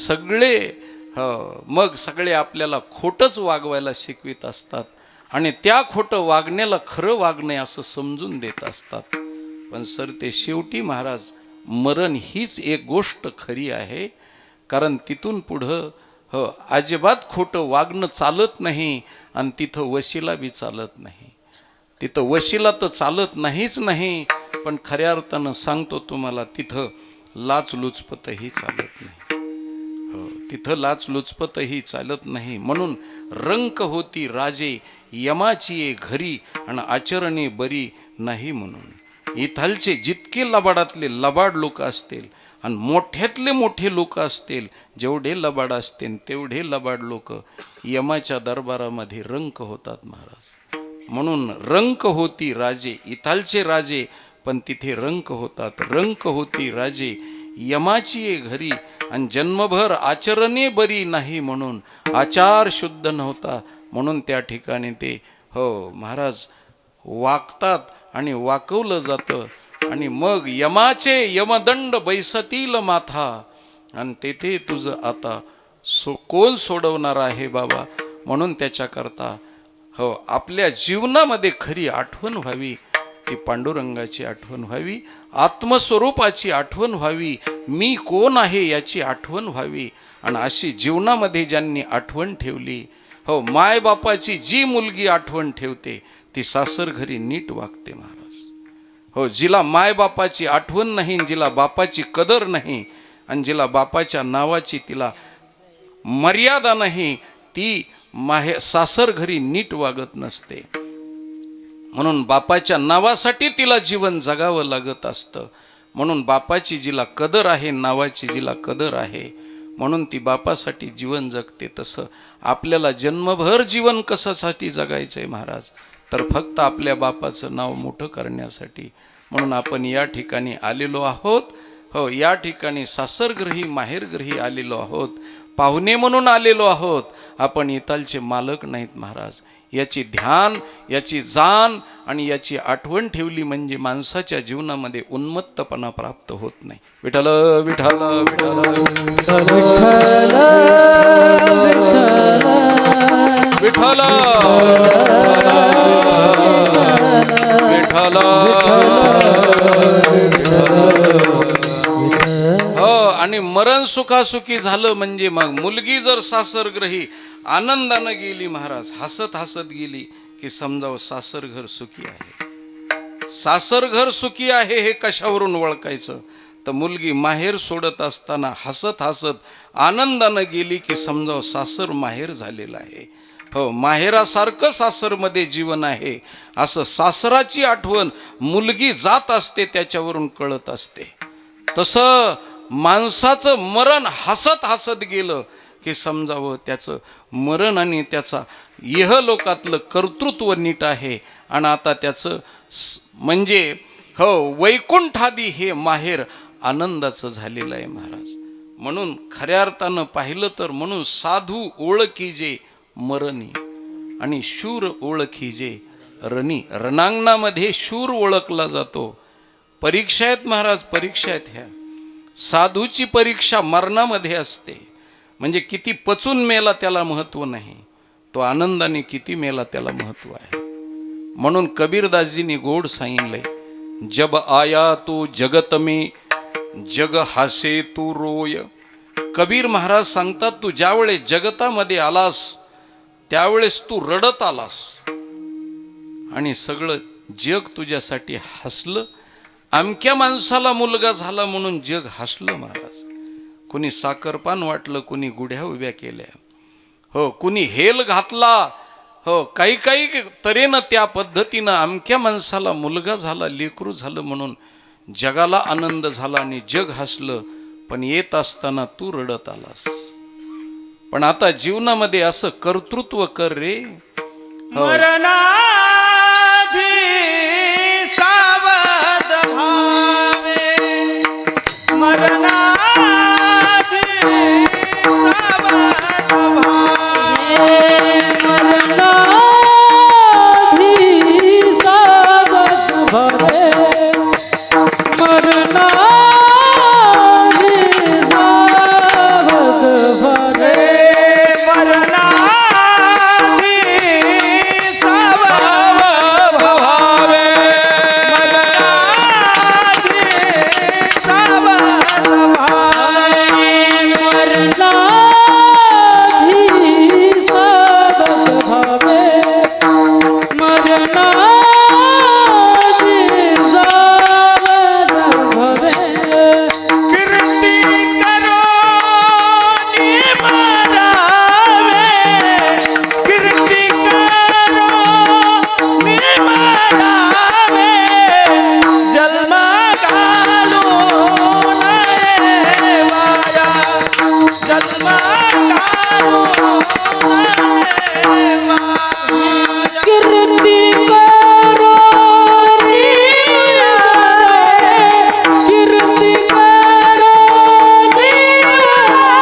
सगळे आपल्याला खोटंच वागवायला शिकवित असतात आणि त्या खोटं वागण्याला खरं वागणे असं समजून देत असतात. पण सर ते शेवटी महाराज मरण हीच एक गोष्ट खरी आहे. कारण तिथून पुढं अजिबात खोटं वागणं चालत नाही आणि तिथं वशिला बी चालत नाही. तिथं वशिला तर चालत नाहीच नाही, पण खऱ्या अर्थानं सांगतो तुम्हाला, तिथं लाचलुचपतही चालत नाही. हो, तिथं लाचलुचपतही चालत नाही. म्हणून रंक होती राजे यमाची ये घरी आणि आचरणे बरी नाही. म्हणून इथालचे जितके लबाडातले लबाड लोक असतील आणि मोठ्यातले मोठे लोक असतील, जेवढे लबाड असतील तेवढे लबाड लोक यमाच्या दरबारामध्ये रंक होतात महाराज. म्हणून रंक होती राजे, इथालचे राजे पण तिथे रंक होतात. रंक होती राजे यमाची ये घरी आणि जन्मभर आचरणे बरी नाही. म्हणून आचार शुद्ध नव्हता, म्हणून त्या ठिकाणी ते महाराज वागतात आणि वाकवलं जातं. आणि मग यमाचे यमदंड बैसतील माथा आणि तेथे तुझं आता कोण सोडवणार आहे बाबा. म्हणून त्याच्याकरता आपल्या जीवनामध्ये खरी आठवण व्हावी, ती पांडुरंगाची आठवण व्हावी, आत्मस्वरूपाची आठवण व्हावी, मी कोण आहे याची आठवण व्हावी. आणि अशी जीवनामध्ये ज्यांनी आठवण ठेवली, मायबापाची जी मुलगी आठवण ठेवते ती सासर घरी नीट वागते महाराज. जिला मायबापाची आठवण नाही, जिला बापाची कदर नाही आणि जिला बापाच्या नावाची तिला मर्यादा नाही, ती सासर घरी नीट वागत नसते. म्हणून बापाच्या नावासाठी तिला जीवन जगावं लागत असतं. म्हणून बापाची जिला कदर आहे, नावाची जिला कदर आहे, म्हणून ती बापासाठी जीवन जगते. तसं आपल्याला जन्मभर जीवन कशासाठी जगायचंय महाराज, तर फक्त आपल्या बापाचं नाव मोठं करण्यासाठी. म्हणून आपण या ठिकाणी आलेलो आहोत. या ठिकाणी सासरग्रही माहेरग्रही आलेलो आहोत. पाहुणे म्हणून आलेलो आहोत, आपण इथालचे मालक नाहीत महाराज. याची ध्यान, याची जाण आणि याची आठवण ठेवली म्हणजे माणसाच्या जीवनामध्ये उन्मत्तपणा प्राप्त होत नाही. विठ्ठल विठ्ठल विठ्ठल विठ्ठल विठ्ठल. हो, आणि मरण सुखासुखी झालं म्हणजे मग मुलगी जर सासरग्रही आनंदानं गेली महाराज, हसत हसत गेली की समजावं सासर घर सुखी आहे. सासर घर सुखी आहे हे कशावरून ओळखायचं? तर मुलगी माहेर सोडत असताना हसत हसत आनंदानं गेली की समजावं सासर माहेर झालेलं आहे. हो, माहेरासारखं सासरमध्ये जीवन आहे असं सासराची आठवण मुलगी जात असते त्याच्यावरून कळत असते. तसं माणसाचं मरण हसत हसत गेलं की समजावं त्याचं मरण आणि त्याचा इहलोकातलं कर्तृत्व नीट आहे. आणि आता त्याचं म्हणजे हो वैकुंठादी हे माहेर आनंदाचं झालेलं आहे महाराज. म्हणून खऱ्या अर्थानं पाहिलं तर म्हणून साधू ओळखीजे मरणी आणि शूर ओळखीजे रणी. रणांगणामध्ये शूर ओळखला जातो. परीक्षा आहेत महाराज, परीक्षा आहेत ह्या. साधूची परीक्षा मरणामध्ये असते. म्हणजे किती पचून मेला त्याला महत्व नाही, तो आनंदाने किती मेला त्याला महत्व आहे. म्हणून कबीरदासजींनी गोड सांगितलंय, जब आया तो जगत में जग हासे तू रोय. कबीर महाराज सांगतात, तू ज्यावेळेस जगतामध्ये आलास त्यावेळेस तू रडत आलास आणि सगळं जग तुझ्यासाठी हसलं. अमक्या माणसाला मुलगा झाला म्हणून जग हसलं महाराज. कुणी साखरपान वाटलं, कुणी गुढ्या उभ्या केल्या, हो कुणी हेल घातला, हो काही काही तऱ्हेनं त्या पद्धतीनं अमक्या माणसाला मुलगा झाला, लेकरू झालं म्हणून जगाला आनंद झाला आणि जग हसलं. पण येत असताना तू रडत आलास. पण आता जीवनामध्ये असं कर्तृत्व कर रे. मरणाधी सावध भावे, मरणाधी सावध भावे, मरणाधी सावध भावे, मरणाधी सावध भावे, मरणाधी सावध भावे, मरणाधी सावध भावे, मरणाधी सावध भावे, मरणाधी सावध भावे. कीर्ती करो नि मरावे, कीर्ती करो नि मरावे, जन्म घालू नये वाया, जन्म घालू नये वाया. कीर्ती करो निराळे, कीर्ती करो निराळे,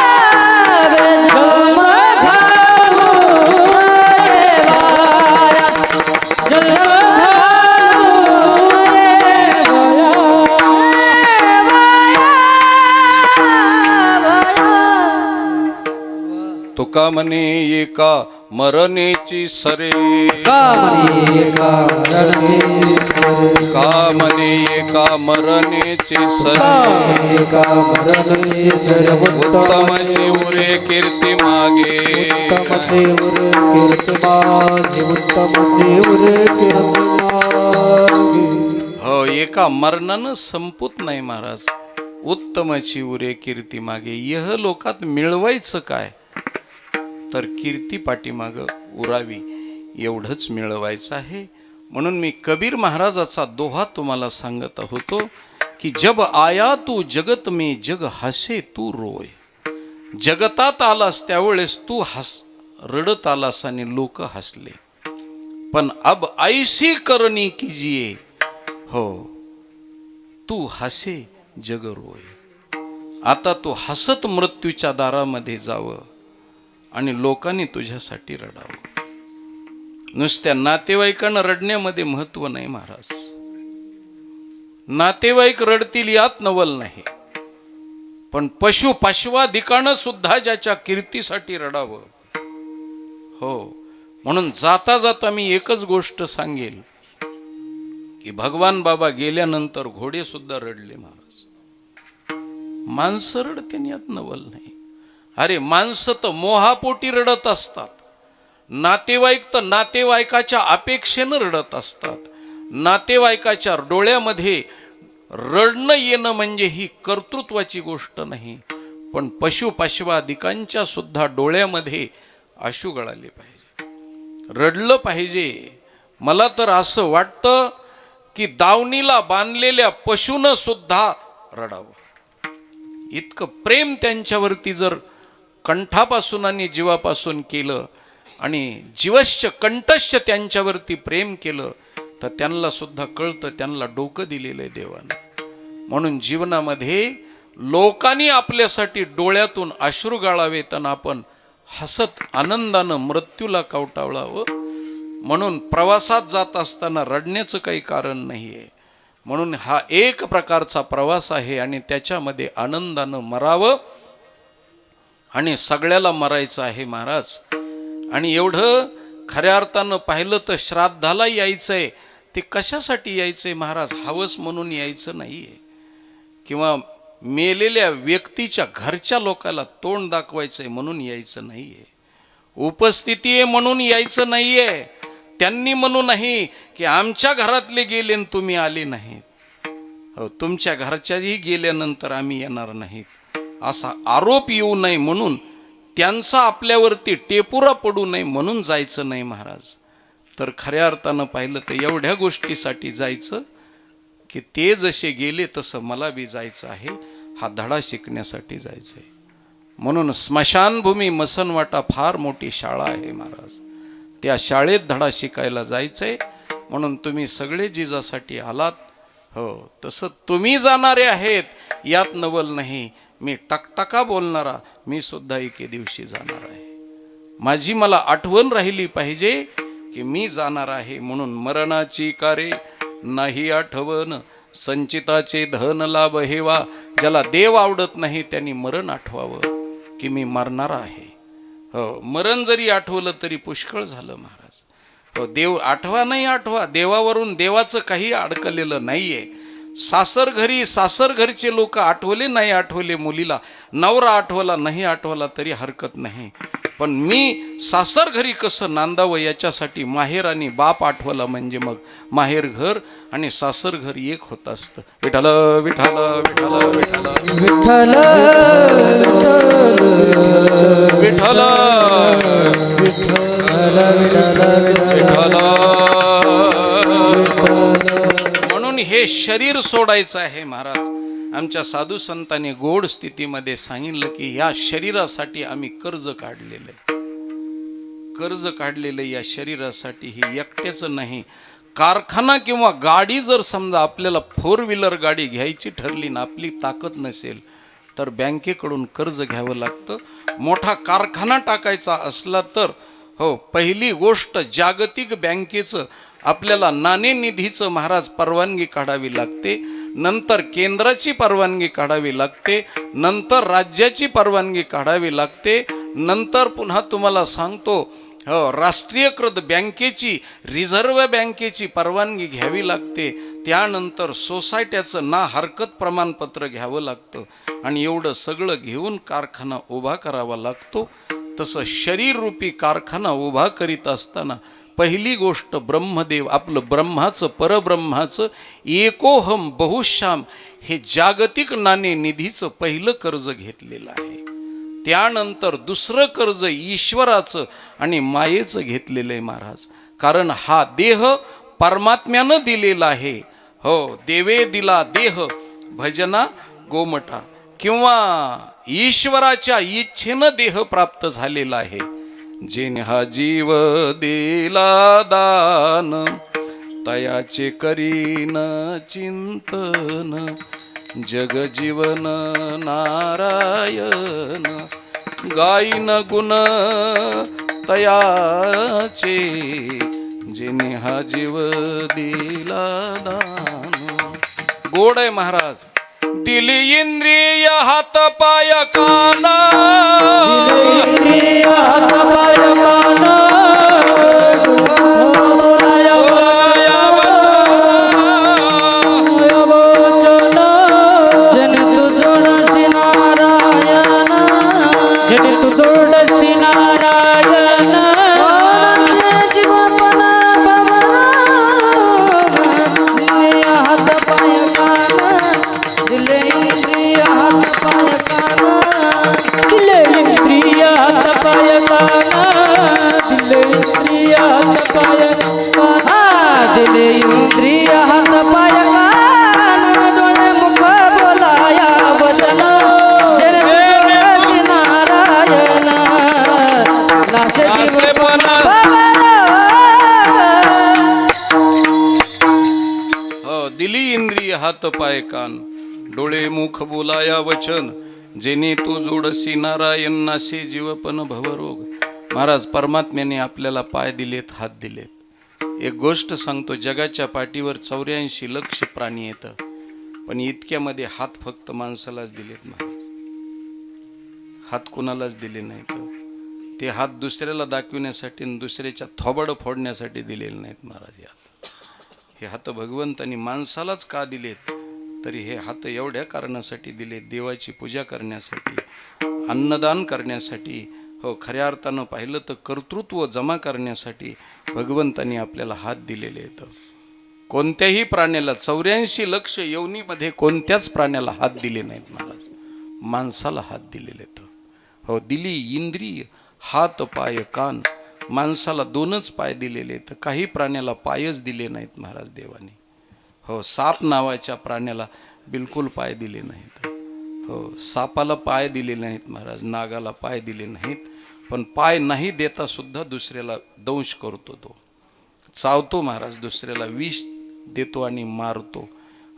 जन्म घालू नये वाया, जन्म घालू नये तुका म्हणे एका मरणेची सरे, कामनी कामरणे का म्हणे एका मरणेची सरे, कामरणे उत्तमची उरे कीर्ती मागे. उत्तमचे उर कीर्तिमागे, उत्तमचे उर कीर्तिमागे. हो, एका मरणानं संपूत नाही महाराज. उत्तमची उरे कीर्ती मागे. यह लोकात मिळवायचं काय? तर कीर्ती पाठीमागं उरावी, एवढंच मिळवायचं आहे. म्हणून मी कबीर महाराजाचा दोहा तुम्हाला सांगत होतो की जब आया तू जगत में जग हसे तू रोय. जगतात आलास त्यावेळेस तू रडत आलास आणि लोक हसले. पण अब ऐसी करणी कीजिए, हो तू हसे जग रोय. आता तू हसत मृत्यूच्या दारामध्ये जावं आणि लोकांनी तुझ्यासाठी रडावं. नुसत्या नातेवाईकांना रडण्यामध्ये महत्व नाही महाराज. नातेवाईक रडतील यात नवल नाही, पण पशु पाशवादिकानं सुद्धा ज्याच्या कीर्तीसाठी रडावं. हो, म्हणून जाता जाता मी एकच गोष्ट सांगेल की भगवान बाबा गेल्यानंतर घोडे सुद्धा रडले महाराज. माणसं रडते यात नवल नाही. अरे माणसं तर मोहापोटी रडत असतात, नातेवाईक तर नातेवाईकाच्या अपेक्षेनं रडत असतात. नातेवाईकाच्या डोळ्यामध्ये रडणं येणं म्हणजे ही कर्तृत्वाची गोष्ट नाही, पण पशु पाशवादिकांच्या सुद्धा डोळ्यामध्ये अश्रू गळाले पाहिजे, रडलं पाहिजे. मला तर असं वाटतं की दावणीला बांधलेल्या पशूनं सुद्धा रडावं. इतकं प्रेम त्यांच्यावरती जर कंठापासून आणि जीवापासून केलं आणि जीवश्च कंठश्च त्यांच्यावरती प्रेम केलं तर त्यांना सुद्धा कळतं त्यांना डोकं दिलेलं आहे देवानं. म्हणून जीवनामध्ये लोकांनी आपल्यासाठी डोळ्यातून अश्रू गाळावेत आणि आपण हसत आनंदानं मृत्यूला कवटाळावं. म्हणून प्रवासात जात असताना रडण्याचं काही कारण नाही आहे. म्हणून हा एक प्रकारचा प्रवास आहे आणि त्याच्यामध्ये आनंदानं मरावं आणि सगळ्याला मरायचं आहे महाराज. आणि एवढं खऱ्या अर्थानं पाहिलं तर श्राद्धाला यायचंय ते कशासाठी यायचंय महाराज? हवस म्हणून यायचं नाहीये, किंवा मेलेल्या व्यक्तीच्या घरच्या लोकाला तोंड दाखवायचंय म्हणून यायचं नाहीये, उपस्थिती आहे म्हणून यायचं नाहीये. त्यांनी म्हणू नाही की आमच्या घरातले गेले आणि तुम्ही आले नाहीत. हो, तुमच्या घरच्याही गेल्यानंतर आम्ही येणार नाहीत असा आरोप येऊ नये म्हणून, त्यांचा आपल्यावरती टेपुरा पडू नये म्हणून जायचं नाही महाराज. तर खऱ्या अर्थानं पाहिलं तर एवढ्या गोष्टीसाठी जायचं की ते जसे गेले तसं मला बी जायचं आहे, हा धडा शिकण्यासाठी जायचं आहे. म्हणून स्मशानभूमी मसनवाटा फार मोठी शाळा आहे महाराज. त्या शाळेत धडा शिकायला जायचंय. म्हणून तुम्ही सगळे जिजासाठी आलात, हो तसं तुम्ही जाणारे आहेत यात नवल नाही. मी टकटका बोलणारा मी सुद्धा एके दिवशी जाणार आहे. माझी मला आठवण राहिली पाहिजे की मी जाणार आहे. म्हणून मरणाची कारे नाही आठवण, संचिताचे धन लाभ हेवा. ज्याला देव आवडत नाही त्यांनी मरण आठवावं की मी मरणार आहे. हो, मरण जरी आठवलं तरी पुष्कळ झालं महाराज. हो, देव आठवा नाही आठवा, देवावरून देवाचं काही अडकलेलं नाहीये. सासर घरचे लोक आठवले नाही आठवले मुलीला, नवरा आठवला नाही आठवला तरी हरकत नाही. पण मी सासर घरी कसं नांदावं याच्यासाठी माहेर आणि बाप आठवला म्हणजे मग माहेर घर आणि सासर घर एक होत असतं. विठाल विठाल विठाल विठाल विठाल विठाल. म्हणून हे शरीर सोडायचं आहे महाराज. आमच्या साधू संतांनी गोड स्थितीमध्ये सांगितलं की या शरीरासाठी आम्ही कर्ज काढलेलं आहे. कर्ज काढलेलं या शरीरासाठी हे एकट्याचं नाही. कारखाना किंवा गाडी जर समजा आपल्याला 4 व्हीलर गाडी घ्यायची ठरली ना, आपली ताकद नसेल तर बँकेकडून कर्ज घ्यावं लागतं. मोठा कारखाना टाकायचा असला तर हो, पहिली गोष्ट जागतिक बँकेचं आपल्याला नाणेनिधीचं महाराज परवानगी काढावी लागते, नंतर केंद्राची परवानगी काढावी लागते, नंतर राज्याची परवानगी काढावी लागते, नंतर पुन्हा तुम्हाला सांगतो हो राष्ट्रीयकृत बँकेची, रिझर्व्ह बँकेची परवानगी घ्यावी लागते, त्यानंतर सोसायट्याचं ना हरकत प्रमाणपत्र घ्यावं लागतं आणि एवढं सगळं घेऊन कारखाना उभा करावा लागतो. तसं शरीररूपी कारखाना उभा करीत असताना पहिली गोष्ट ब्रह्मदेव आपलं ब्रह्माचं परब्रह्माचं एकोहम बहुश्याम हे जागतिक नाणेनिधीचं पहिलं कर्ज घेतलेलं आहे. त्यानंतर दुसरं कर्ज ईश्वराचं आणि मायेचं घेतलेलं आहे महाराज. कारण हा देह परमात्म्यानं दिलेला आहे. हो, देवे दिला देह भजना गोमटा, किंवा ईश्वराच्या इच्छेनं देह प्राप्त झालेला आहे. जेने हा जीव दिला दान तयाचे करीन चिंतन, जगजीवन नारायण गाईन गुण तयाचे जेने हा जीव दिला दान. गोड आहे महाराज. दिली इंद्रिय हात पाय कान दिले इंद्रिय हात पाय कान डोळे मुख बोलाया वचन जन तुळसी नारायण नाश जीवन दिली इंद्रिय हात पाय कान डोळे मुख बोलाया वचन जेने तू जोडसी नारायण नासे जीवपन भवरोग. महाराज परमात्म्याने आपल्याला पाय दिलेत, हात दिलेत. एक गोष्ट सांगतो, जगाच्या पाठीवर 84 लक्ष प्राणी येतं, पण इतक्यामध्ये हात फक्त माणसालाच दिलेत महाराज. हात कुणालाच दिले नाहीत. ते हात दुसऱ्याला दाखविण्यासाठी आणि दुसऱ्याच्या थोबाड फोडण्यासाठी दिलेले नाहीत महाराज. हे हात भगवंतांनी माणसालाच का दिलेत, तरी हे हात एवढ्या कारणासाठी दिलेत, देवाची पूजा करण्यासाठी, अन्नदान करण्यासाठी, हो खऱ्या अर्थानं पाहिलं तर कर्तृत्व जमा करण्यासाठी भगवंतांनी आपल्याला हात दिलेले आहेत. कोणत्याही प्राण्याला 84 लक्ष योनीमध्ये कोणत्याच प्राण्याला हात दिले नाहीत महाराज, माणसाला हात दिलेले आहेत. हो दिली इंद्रिय हात पाय कान, माणसाला 2च पाय दिलेले आहेत, काही प्राण्याला पायच दिले नाहीत महाराज देवाने. हो साप नावाच्या प्राण्याला बिलकुल पाय दिले नाहीत. हो सापाला पाय दिले नाहीत महाराज, नागाला पाय दिले नाहीत. पण पाय नाही देता सुद्धा दुसऱ्याला दंश करतो, तो चावतो महाराज, दुसऱ्याला विष देतो आणि मारतो.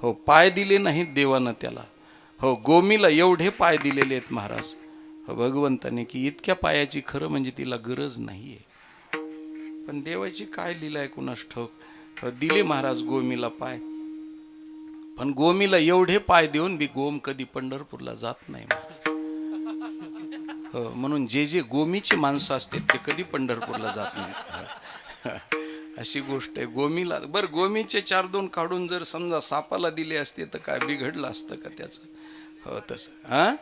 हो पाय दिले नाहीत देवानं त्याला. हो गोमीला एवढे पाय दिलेले आहेत महाराज हो भगवंताने की इतक्या पायाची खरं म्हणजे तिला गरज नाही आहे. पण देवाची काय लीला आहे कुणास ठाऊक. हो दिले महाराज गोमीला पाय, पण गोमीला एवढे पाय देऊन बी गोम कधी पंढरपूरला जात नाही महाराज. हो म्हणून जे जे गोमीची माणसं असतात ते कधी पंढरपूरला जात नाहीत. अशी गोष्ट आहे. गोमीला बरं गोमीचे 4-2 काढून जर समजा सापाला दिले असते तर काय बिघडलं असतं का त्याचं. हो तसं हा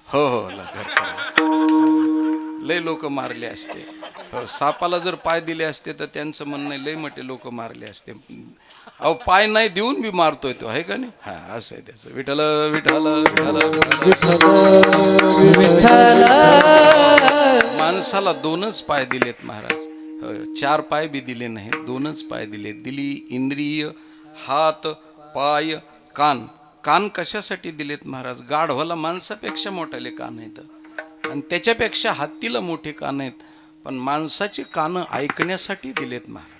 हो हो लय लोक मारले असते. हो सापाला जर पाय दिले असते तर त्यांचं म्हणणं लय मोठे लोक मारले असते. अहो पाय नाही देऊन बी मारतोय तो, आहे का नाही. हा असं आहे त्याचं. विठ्ठल विठ्ठल विठ्ठल माणसाला 2च पाय दिलेत महाराज. 4 पाय बी दिले नाही, 2च पाय दिले. दिली इंद्रिय हात पाय कान. कान कशासाठी दिलेत महाराज. गाढवाला माणसापेक्षा मोठाले कान आहेत आणि त्याच्यापेक्षा हत्तीला मोठे कान आहेत, पण माणसाचे कान ऐकण्यासाठी दिलेत महाराज.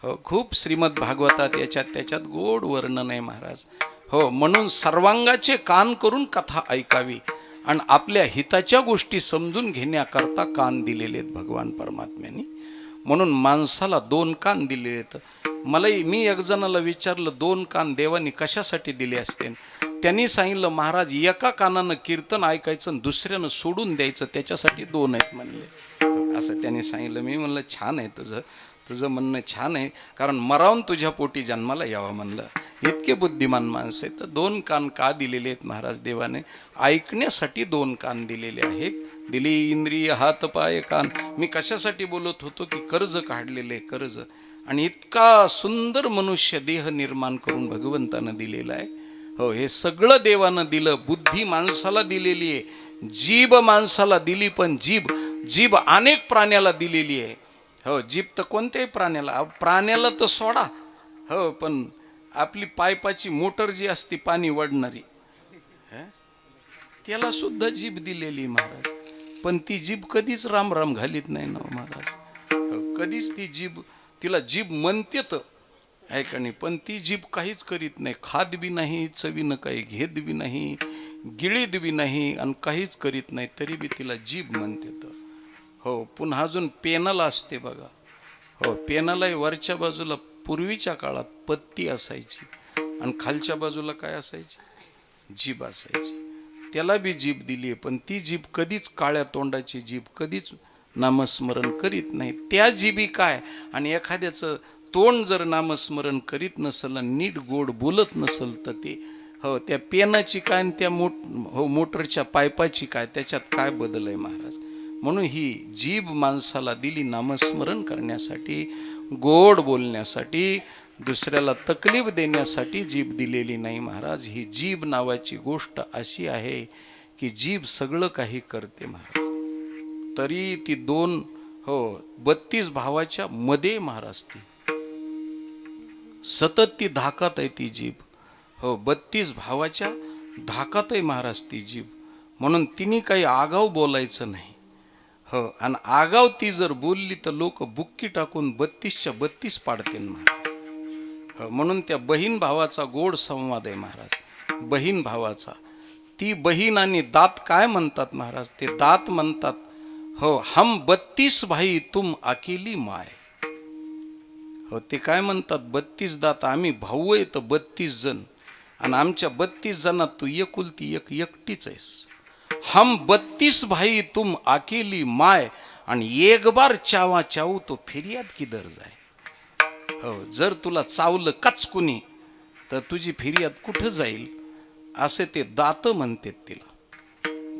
हो खूप श्रीमद भागवतात त्याच्यात गोड वर्णन आहे महाराज. हो म्हणून सर्वांगाचे कान करून कथा ऐकावी आणि आपल्या हिताच्या गोष्टी समजून घेण्याकरता कान दिलेले आहेत भगवान परमात्म्याने. म्हणून माणसाला 2 कान दिलेले आहेत. मी एक जणाला विचारलं 2 कान देवानी कशासाठी दिले असते. त्यांनी सांगितलं महाराज एका कानानं कीर्तन ऐकायचं आणि दुसऱ्यानं सोडून द्यायचं, त्याच्यासाठी 2 आहेत म्हणले. असं त्यांनी सांगितलं. मी म्हणलं छान आहे तुझं म्हणणं छान आहे, कारण मरावून तुझ्या पोटी जन्माला यावं म्हणलं. इतके बुद्धिमान माणसं आहेत. तर 2 कान का दिलेले आहेत महाराज देवाने. ऐकण्यासाठी 2 कान दिलेले आहेत. दिली इंद्रिय हात पाय कान. मी कशासाठी बोलत होतो की कर्ज काढलेले कर्ज, आणि इतका सुंदर मनुष्य देह निर्माण करून भगवंतानं दिलेला आहे. हो हे सगळं देवानं दिलं. बुद्धी माणसाला दिलेली आहे, जीभ माणसाला दिली, पण जीभ अनेक प्राण्याला दिलेली आहे. हो जीभ तर कोणत्याही प्राण्याला तर सोडा. हो पण आपली पायपाची मोटर जी असते पाणी वडणारी त्याला सुद्धा जीभ दिलेली महाराज. पण ती जीभ कधीच राम राम घालीत नाही ना महाराज. कधीच ती जीभ तिला जीभ म्हणते तर आहे का नाही. पण ती जीभ काहीच करीत नाही, खात बी नाही, चवीनं काही घेत बी नाही, गिळीत बी नाही आणि काहीच करीत नाही, तरी बी तिला जीभ म्हणते. तर हो, पुन्हा अजून पेनल असते बघा. हो, पेनलही वरच्या बाजूला पूर्वीच्या काळात पत्ती असायची आणि खालच्या बाजूला काय असायची, जीभ असायची. त्याला बी जीभ दिली आहे, पण ती जीभ कधीच, काळ्या तोंडाची जीभ कधीच नामस्मरण करीत नाही. त्या जीभी काय, आणि एखाद्याचं तोंड जर नामस्मरण करीत नसेल, नीट गोड बोलत नसेल, तर ते हो, त्या पेनाची काय आणि त्या मोटरच्या पाईपाची काय, त्याच्यात काय बदल आहे महाराज. म्हणून ही जीभ माणसाला दिली नामस्मरण करण्यासाठी, गोड बोलण्यासाठी, दुसऱ्याला तकलीफ देण्यासाठी जीभ दिलेली नाही महाराज. ही जीभ नावाची गोष्ट अशी आहे की जीभ सगळं काही करते महाराज. तरी ती 32 भावाच्या मध्ये महाराज ती सतत ती धाकात आहे ती जीभ. हो, 32 भावाच्या धाकात आहे महाराज ती जीभ. म्हणून तिने काही आगाव बोलायचं नाही. हो, आणि आगाव ती जर बोलली तर लोक बुक्की टाकून 32च्या 32 पाडते महाराज. हो, म्हणून त्या बहीण भावाचा गोड संवाद आहे महाराज. बहीण भावाचा, ती बहीण आणि दात काय म्हणतात महाराज, ते दात म्हणतात, हो, हम 32 भाई तुम अकेली माय. हो, ते काय म्हणतात, 32 दात, आम्ही भाऊ आहे तर 32 जण, आणि आमच्या 32 जणात तू एकुलती एक एकटीच आहेस. हम 32 भाई तुम अकेली माय, आणि एक बार चावा चावू तो फिर्याद किधर जाय. हो, जर तुला चावलं कचकुनी तर तुझी फिर्याद कुठं जाईल, असे ते दात म्हणतात तिला.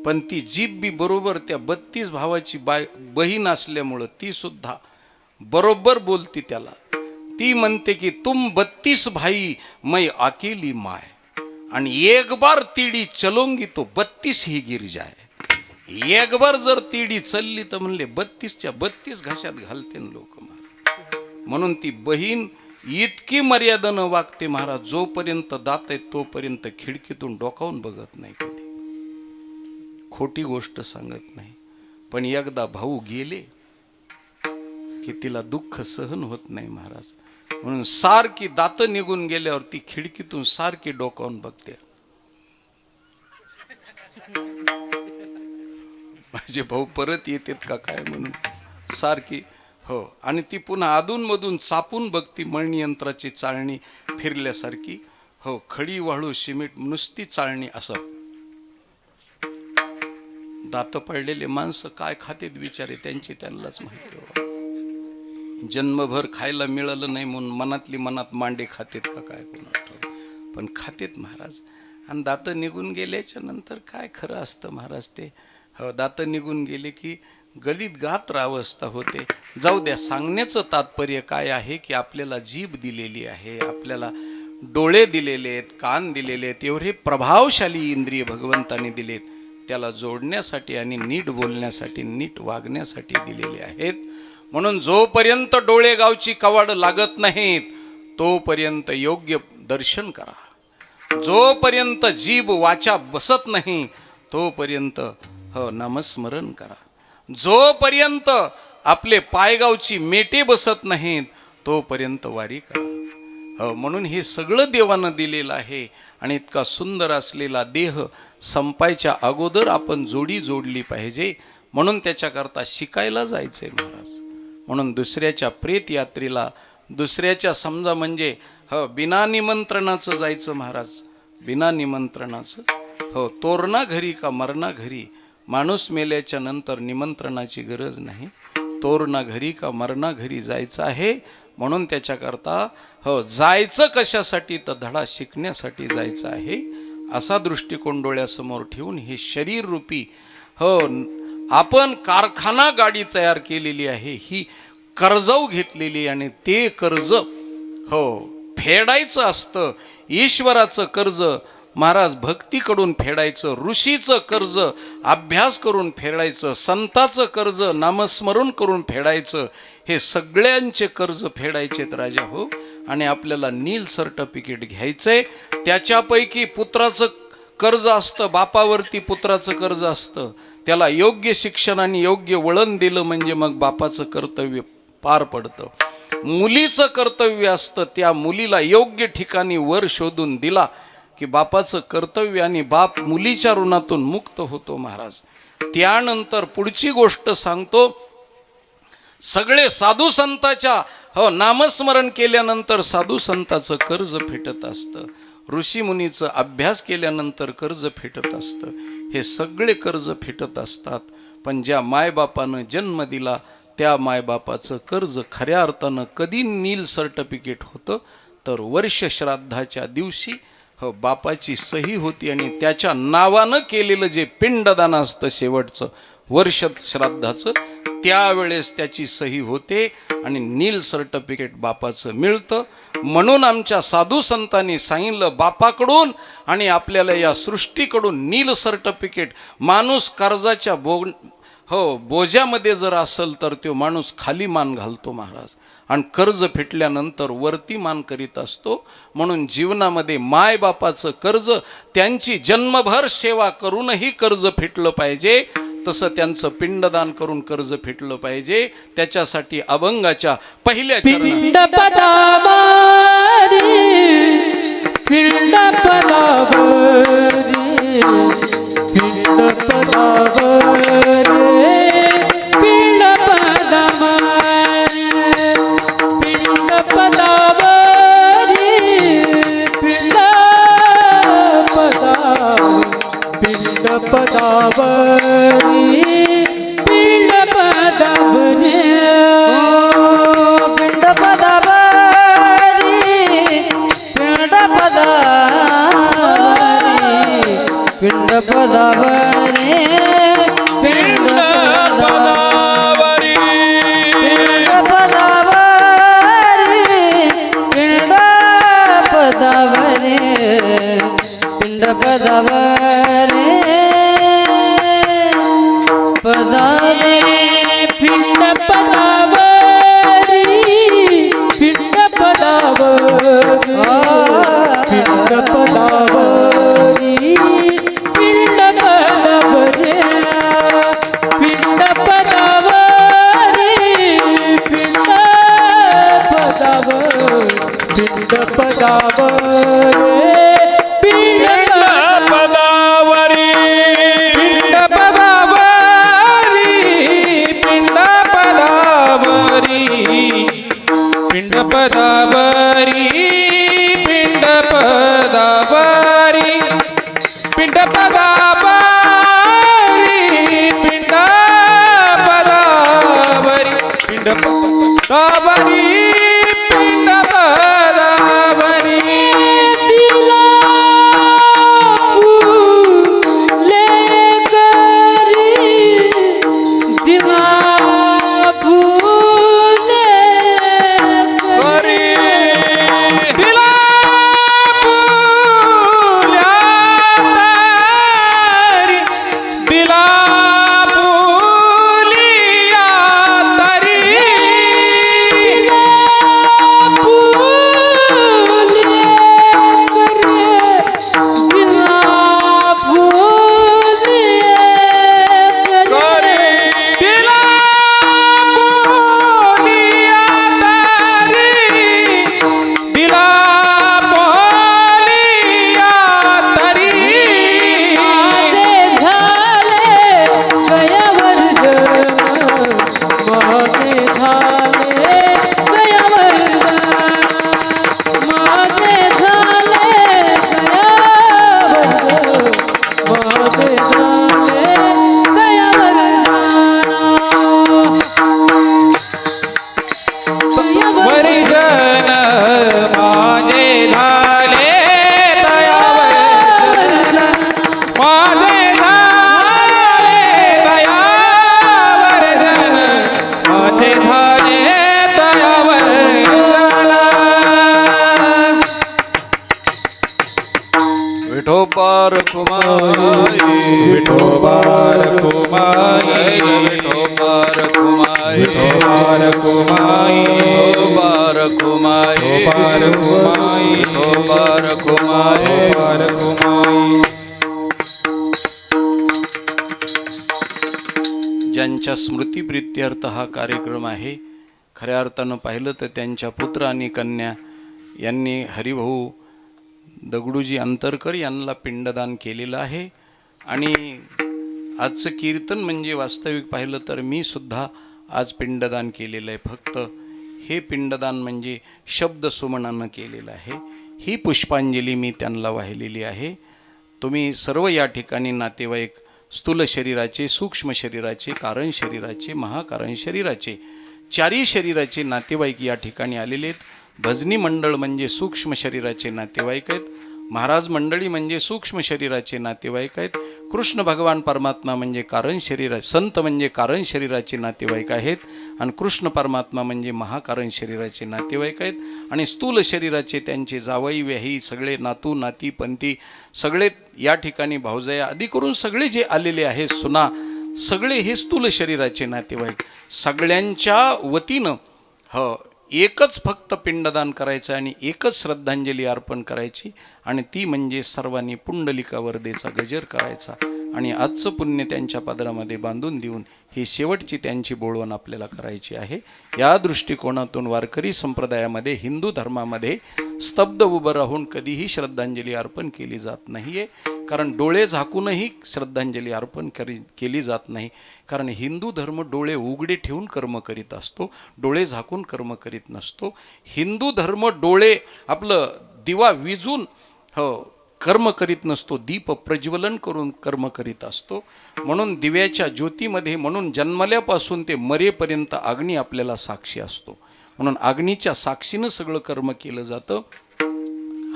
पण ती जीभ बी बरोबर त्या 32 भावाची बहीण असल्यामुळं ती सुद्धा बरोबर बोलती त्याला. ती म्हणते की तुम 32 भाई मैं अकेली माय, आणि एक बार तीडी चलोंगी तो 32 ही गिर जाय. एक बार जर तीडी चलली तर म्हणले 32च्या 32 घाशात घालते लोक महाराज. म्हणून ती बहीण इतकी मर्यादेनं वागते महाराज. जोपर्यंत दात आहे तोपर्यंत खिडकीतून डोकावून बघत नाही, कधी खोटी गोष्ट सांगत नाही. पण एकदा भाऊ गेले की तिला दुःख सहन होत नाही महाराज. म्हणून सारखी दात निघून गेल्यावर ती खिडकीतून सारखी डोकावून बघते, माझे भाऊ परत येतात का काय म्हणून सारखी. हो, आणि ती पुन्हा अधूनमधून चापून बघती, मळणी यंत्राची चाळणी फिरल्यासारखी. हो, खडी वाळू सिमेंट नुसती चाळणी असं. दात पडलेले माणसं काय खातेत बिचारे, त्यांची त्यांनाच माहिती. जन्मभर खायला मिळालं नाही म्हणून मनातली मनात मांडे खातेत का काय कोणाला, पण खातेत महाराज. आणि दात निघून गेल्याच्या नंतर काय खरं असतं महाराज ते. हो, दात निघून गेले की गलित गात्र अवस्था होते. जाऊ द्या, सांगण्याचं तात्पर्य काय आहे की आपल्याला जीभ दिलेली आहे, आपल्याला डोळे दिलेले आहेत, कान दिलेले आहेत, एवढे प्रभावशाली इंद्रिय भगवंताने दिलेत, त्याला जोडण्यासाठी आणि नीट बोलण्यासाठी, नीट वागण्यासाठी दिलेले आहेत. म्हणून जोपर्यंत डोळे गावची कवाड लागत नाहीत तोपर्यंत योग्य दर्शन करा. जोपर्यंत जीभ वाचा बसत नाही तोपर्यंत हो नामस्मरण करा. जोपर्यंत आपले पायगावची मेटे बसत नाहीत तोपर्यंत वारी करा. हो, म्हणून हे सगळं देवानं दिलेलं आहे. आणि इतका सुंदर असलेला देह संपायच्या अगोदर आपण जोडी जोडली पाहिजे. म्हणून त्याच्याकरता शिकायला जायचंय महाराज. म्हणून दुसऱ्याच्या प्रेत यात्रेला, दुसऱ्याच्या समजा म्हणजे हो बिना निमंत्रणाचं जायचं महाराज, बिना निमंत्रणाचं. हो, तोरणा घरी का मरणा घरी, माणूस मेल्याच्या नंतर निमंत्रणाची गरज नाही. तोरणा घरी का मरणा घरी जायचं आहे. म्हणून त्याच्याकरता हो जायचं कशासाठी, तर धडा शिकण्यासाठी जायचं आहे. असा दृष्टिकोन डोळ्यासमोर ठेवून हे शरीर रूपी हो आपण कारखाना गाडी तयार केलेली आहे, ही कर्जाऊ घेतलेली, आणि ते कर्ज हो फेडायचं असतं. ईश्वराचं कर्ज महाराज भक्तीकडून फेडायचं, ऋषीचं कर्ज अभ्यास करून फेडायचं, संताचं कर्ज नामस्मरण करून फेडायचं. हे सगळ्यांचे कर्ज फेडायचेत राजा हो. आणि आपल्याला नील सर्टिफिकेट घ्यायचंय. त्याच्यापैकी पुत्राचं कर्ज असतं, बापावरती पुत्राचं कर्ज असतं. त्याला योग्य शिक्षण आणि योग्य वळण दिलं म्हणजे मग बापाचं कर्तव्य पार पडतं. मुलीचं कर्तव्य असतं त्या मुलीला योग्य ठिकाणी वर शोधून दिला की बापाचं कर्तव्य आणि बाप मुलीच्या ऋणातून मुक्त होतो महाराज. त्यानंतर पुढची गोष्ट सांगतो. सगळे साधू संताच्या नामस्मरण केल्यानंतर साधू संताचं कर्ज फिटत असतं. ऋषीमुनीचं अभ्यास केल्यानंतर कर्ज फिटत असतं. हे सगळे कर्ज फिटत असतात. पण ज्या मायबापानं जन्म दिला त्या मायबापाचं कर्ज खऱ्या अर्थानं कधी नील सर्टिफिकेट होतं तर वर्ष श्राद्धाच्या दिवशी बापाची सही होती आणि त्याच्या नावानं केलेलं जे पिंडदान असतं शेवटचं वर्ष श्राद्धाचं त्यावेळेस त्याची सही होते आणि नील सर्टिफिकेट बापाचं मिळतं. म्हणून आमच्या साधू संतांनी सांगितलं बापाकडून आणि आपल्याला या सृष्टीकडून नील सर्टिफिकेट. माणूस कर्जाच्या बोजामध्ये जर असेल तर तो माणूस खाली मान घालतो महाराज आणि कर्ज फिटल्यानंतर वरती मान करीत असतो. म्हणून जीवनामध्ये मायबापाचं कर्ज त्यांची जन्मभर सेवा करूनही कर्ज फिटलं पाहिजे. तसं त्यांचं पिंडदान करून कर्ज फिटलं पाहिजे. त्याच्यासाठी अभंगाच्या पहिल्या पिंड पदावरी पिंड पदावरी पिंड पदावरी पिंड पदावरी पिंड पदावरी पिंड पदावरी पिंड पदावरी पिंड पदावरी पिंड पदावरी पिंड पदावरी पिंड पदावरी पिंड पदावरी पिंड पदावरी पिंड पदावरी पिंड पदावरी पदावरी पिंड पदावरी पिंड पदावरी पिंड पदावरी पिंड पदावरी पिंड पदावरी पिंड पदावरी पिंड पदावरी पिंड पदावरी पिंड पदावरी पिंड पदावरी पिंड पदावरी पिंड पदावरी पिंड पदावरी पिंड पदावरी पिंड पदावरी पिंड पदावरी दिला फुले करी दिला फुले करी दिला फुल्या तारी दिला फुलिया तारी दिला फुले करे दिला फुले करे दिला फुलिया तारी दिला फुलिया तारी माझे झाले गयावर माझे झाले गयावर माझे झाले गयावर माझे झाले गयावर वरिजन माझे झाले दयावर माझे झाले दयावर जन माझे झाले दयावर विठोबार कुमाई विठोबार कुमाई विठोबार कुमाई विठोबार कुमाई विठोबार कुमाई विठोबार कुमाई विठोबार कुमाई विठोबार कुमाई ज्यांच्या स्मृतिप्रित्यर्थ हा कार्यक्रम आहे खऱ्या अर्थानं पाहिलं तर त्यांच्या पुत्र आणि कन्या यांनी हरिभाऊ दगडूजी अंतरकर यांना पिंडदान केलेलं आहे. आणि आजचं कीर्तन म्हणजे वास्तविक पाहिलं तर मी सुद्धा आज पिंडदान केलेलं आहे. फक्त हे पिंडदान म्हणजे शब्द सुमनानं केलेलं आहे. ही पुष्पांजली मी त्यांना वाहिलेली आहे. तुम्ही सर्व या ठिकाणी नातेवाईक स्थूल शरीराचे, सूक्ष्म शरीराचे, कारण शरीराचे, महाकारण शरीराचे, चारी शरीराचे नातेवाईक या ठिकाणी आलेले आहेत. भजनी मंडळ म्हणजे सूक्ष्म शरीराचे नातेवाईक आहेत. महाराज मंडळी म्हणजे सूक्ष्म शरीराचे नातेवाईक आहेत. कृष्ण भगवान परमात्मा म्हणजे कारण शरीर, संत म्हणजे कारण शरीराचे नातेवाईक आहेत. आणि कृष्ण परमात्मा म्हणजे महाकारण शरीराचे नातेवाईक आहेत. आणि स्थूल शरीराचे त्यांचे जावई व्याही सगळे नातू नाती पंती सगळे या ठिकाणी भावजया आदी करून सगळे जे आलेले आहेत सुना सगळे हे स्थूल शरीराचे नातेवाईक. सगळ्यांच्या वतीनं एकच फक्त पिंडदान करायचं आणि एकच श्रद्धांजली अर्पण करायची आणि ती म्हणजे सर्वांनी पुंडलिका वरदेचा गजर करायचा आणि आजचं पुण्य त्यांच्या पदरामध्ये बांधून देऊन ही शेवटची त्यांची बोलवण आपल्याला करायची आहे. या दृष्टिकोनातून वारकरी संप्रदायामध्ये, हिंदू धर्मामध्ये स्तब्ध उभं राहून कधीही श्रद्धांजली अर्पण केली जात नाही आहे. कारण डोळे झाकूनही श्रद्धांजली अर्पण केली जात नाही. कारण हिंदू धर्म डोळे उघडे ठेवून कर्म करीत असतो, डोळे झाकून कर्म करीत नसतो. हिंदू धर्म डोळे आपलं दिवा विजून कर्म करीत नसतो, दीप प्रज्वलन करून कर्म करीत असतो. म्हणून दिव्याच्या ज्योतीमध्ये, म्हणून जन्मल्यापासून ते मरेपर्यंत अग्नी आपल्याला साक्षी असतो. म्हणून अग्नीच्या साक्षीनं सगळं कर्म केलं जातं.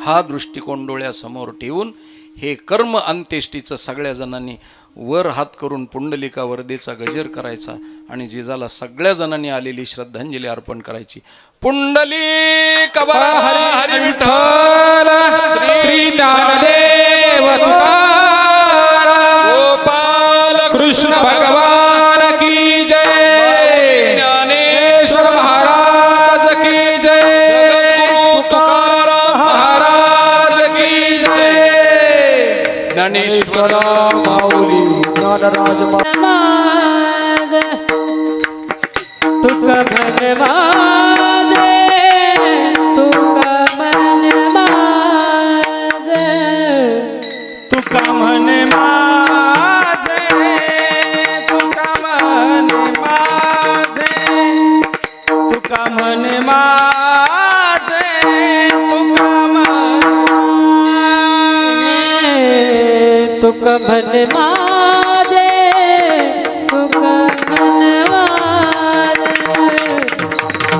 हा दृष्टिकोन डोळ्यासमोर ठेवून हे कर्म अंत्येष्टीचं सगळ्या जणांनी वर हात करून पुंडलिका वरदेचा गजर करायचा आणि जिजाला सगळ्या जणांनी आलेली श्रद्धांजली अर्पण करायची. पुंडलिक वरदा हरी विठ्ठल श्री ज्ञानदेव तुकाराम गोपाल कृष्ण भगवान की जय, ज्ञानेश्वर महाराज की जय, जगद्गुरु तुकाराम महाराज की जय. ज्ञानेश्वर माऊली ज्ञानराज माझ तुका मन माझे, तुका मन माझ, तुका मन माझे, तुका मन माझे, तुका मन माझे, तुका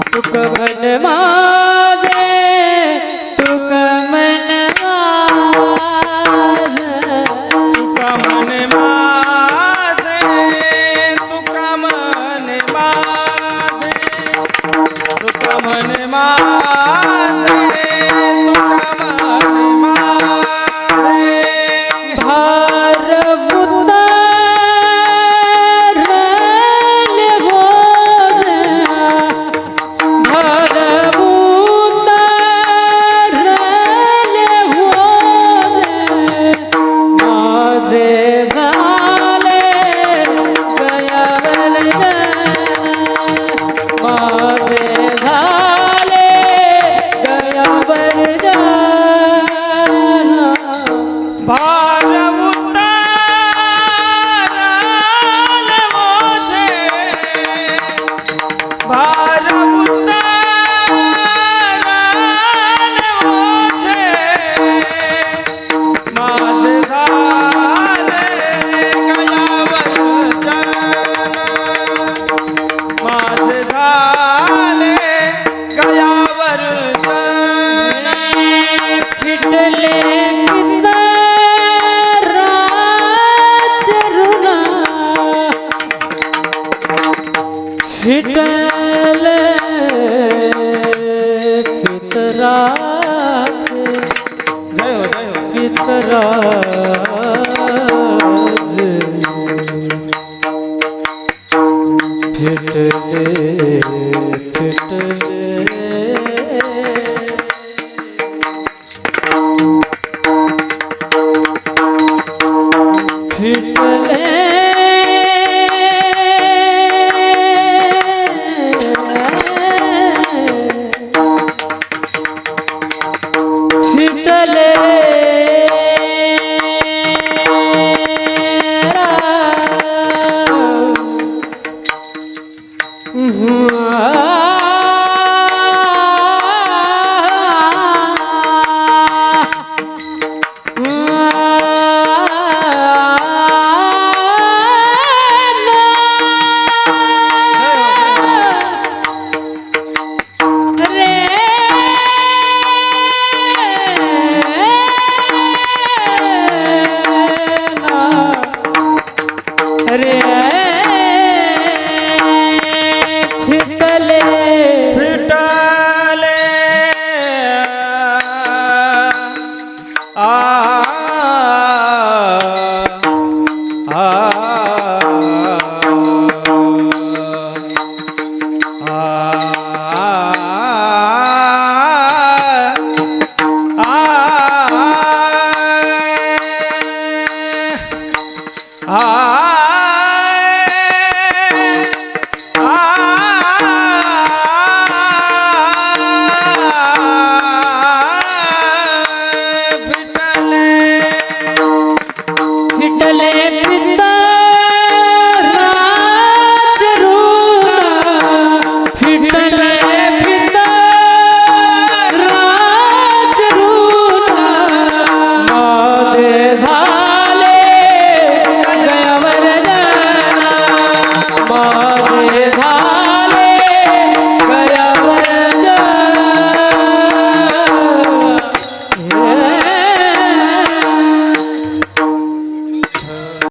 तुका मन माझे, तुका मन माझे, तुका मन माझे, तुका मन माझे, तुका मन माझे, तुका मन माझे, तुका मन माझे, तुका मन माझे. भार उतारले बोझ, भार उतारले बोझ, माझे झाले गयावल जन, माझे झाले गयावल जन. भार उतारले बोझे, भार उतारले बोझे, माझे झाले गयावर जन, माझे झाले गयावर जन. फिटले पितराच ऋण, फिटले पितराच, जय हो जय हो. पितराच फिटले फिटले फिटले रे फिटले फिटले आ आ फिटले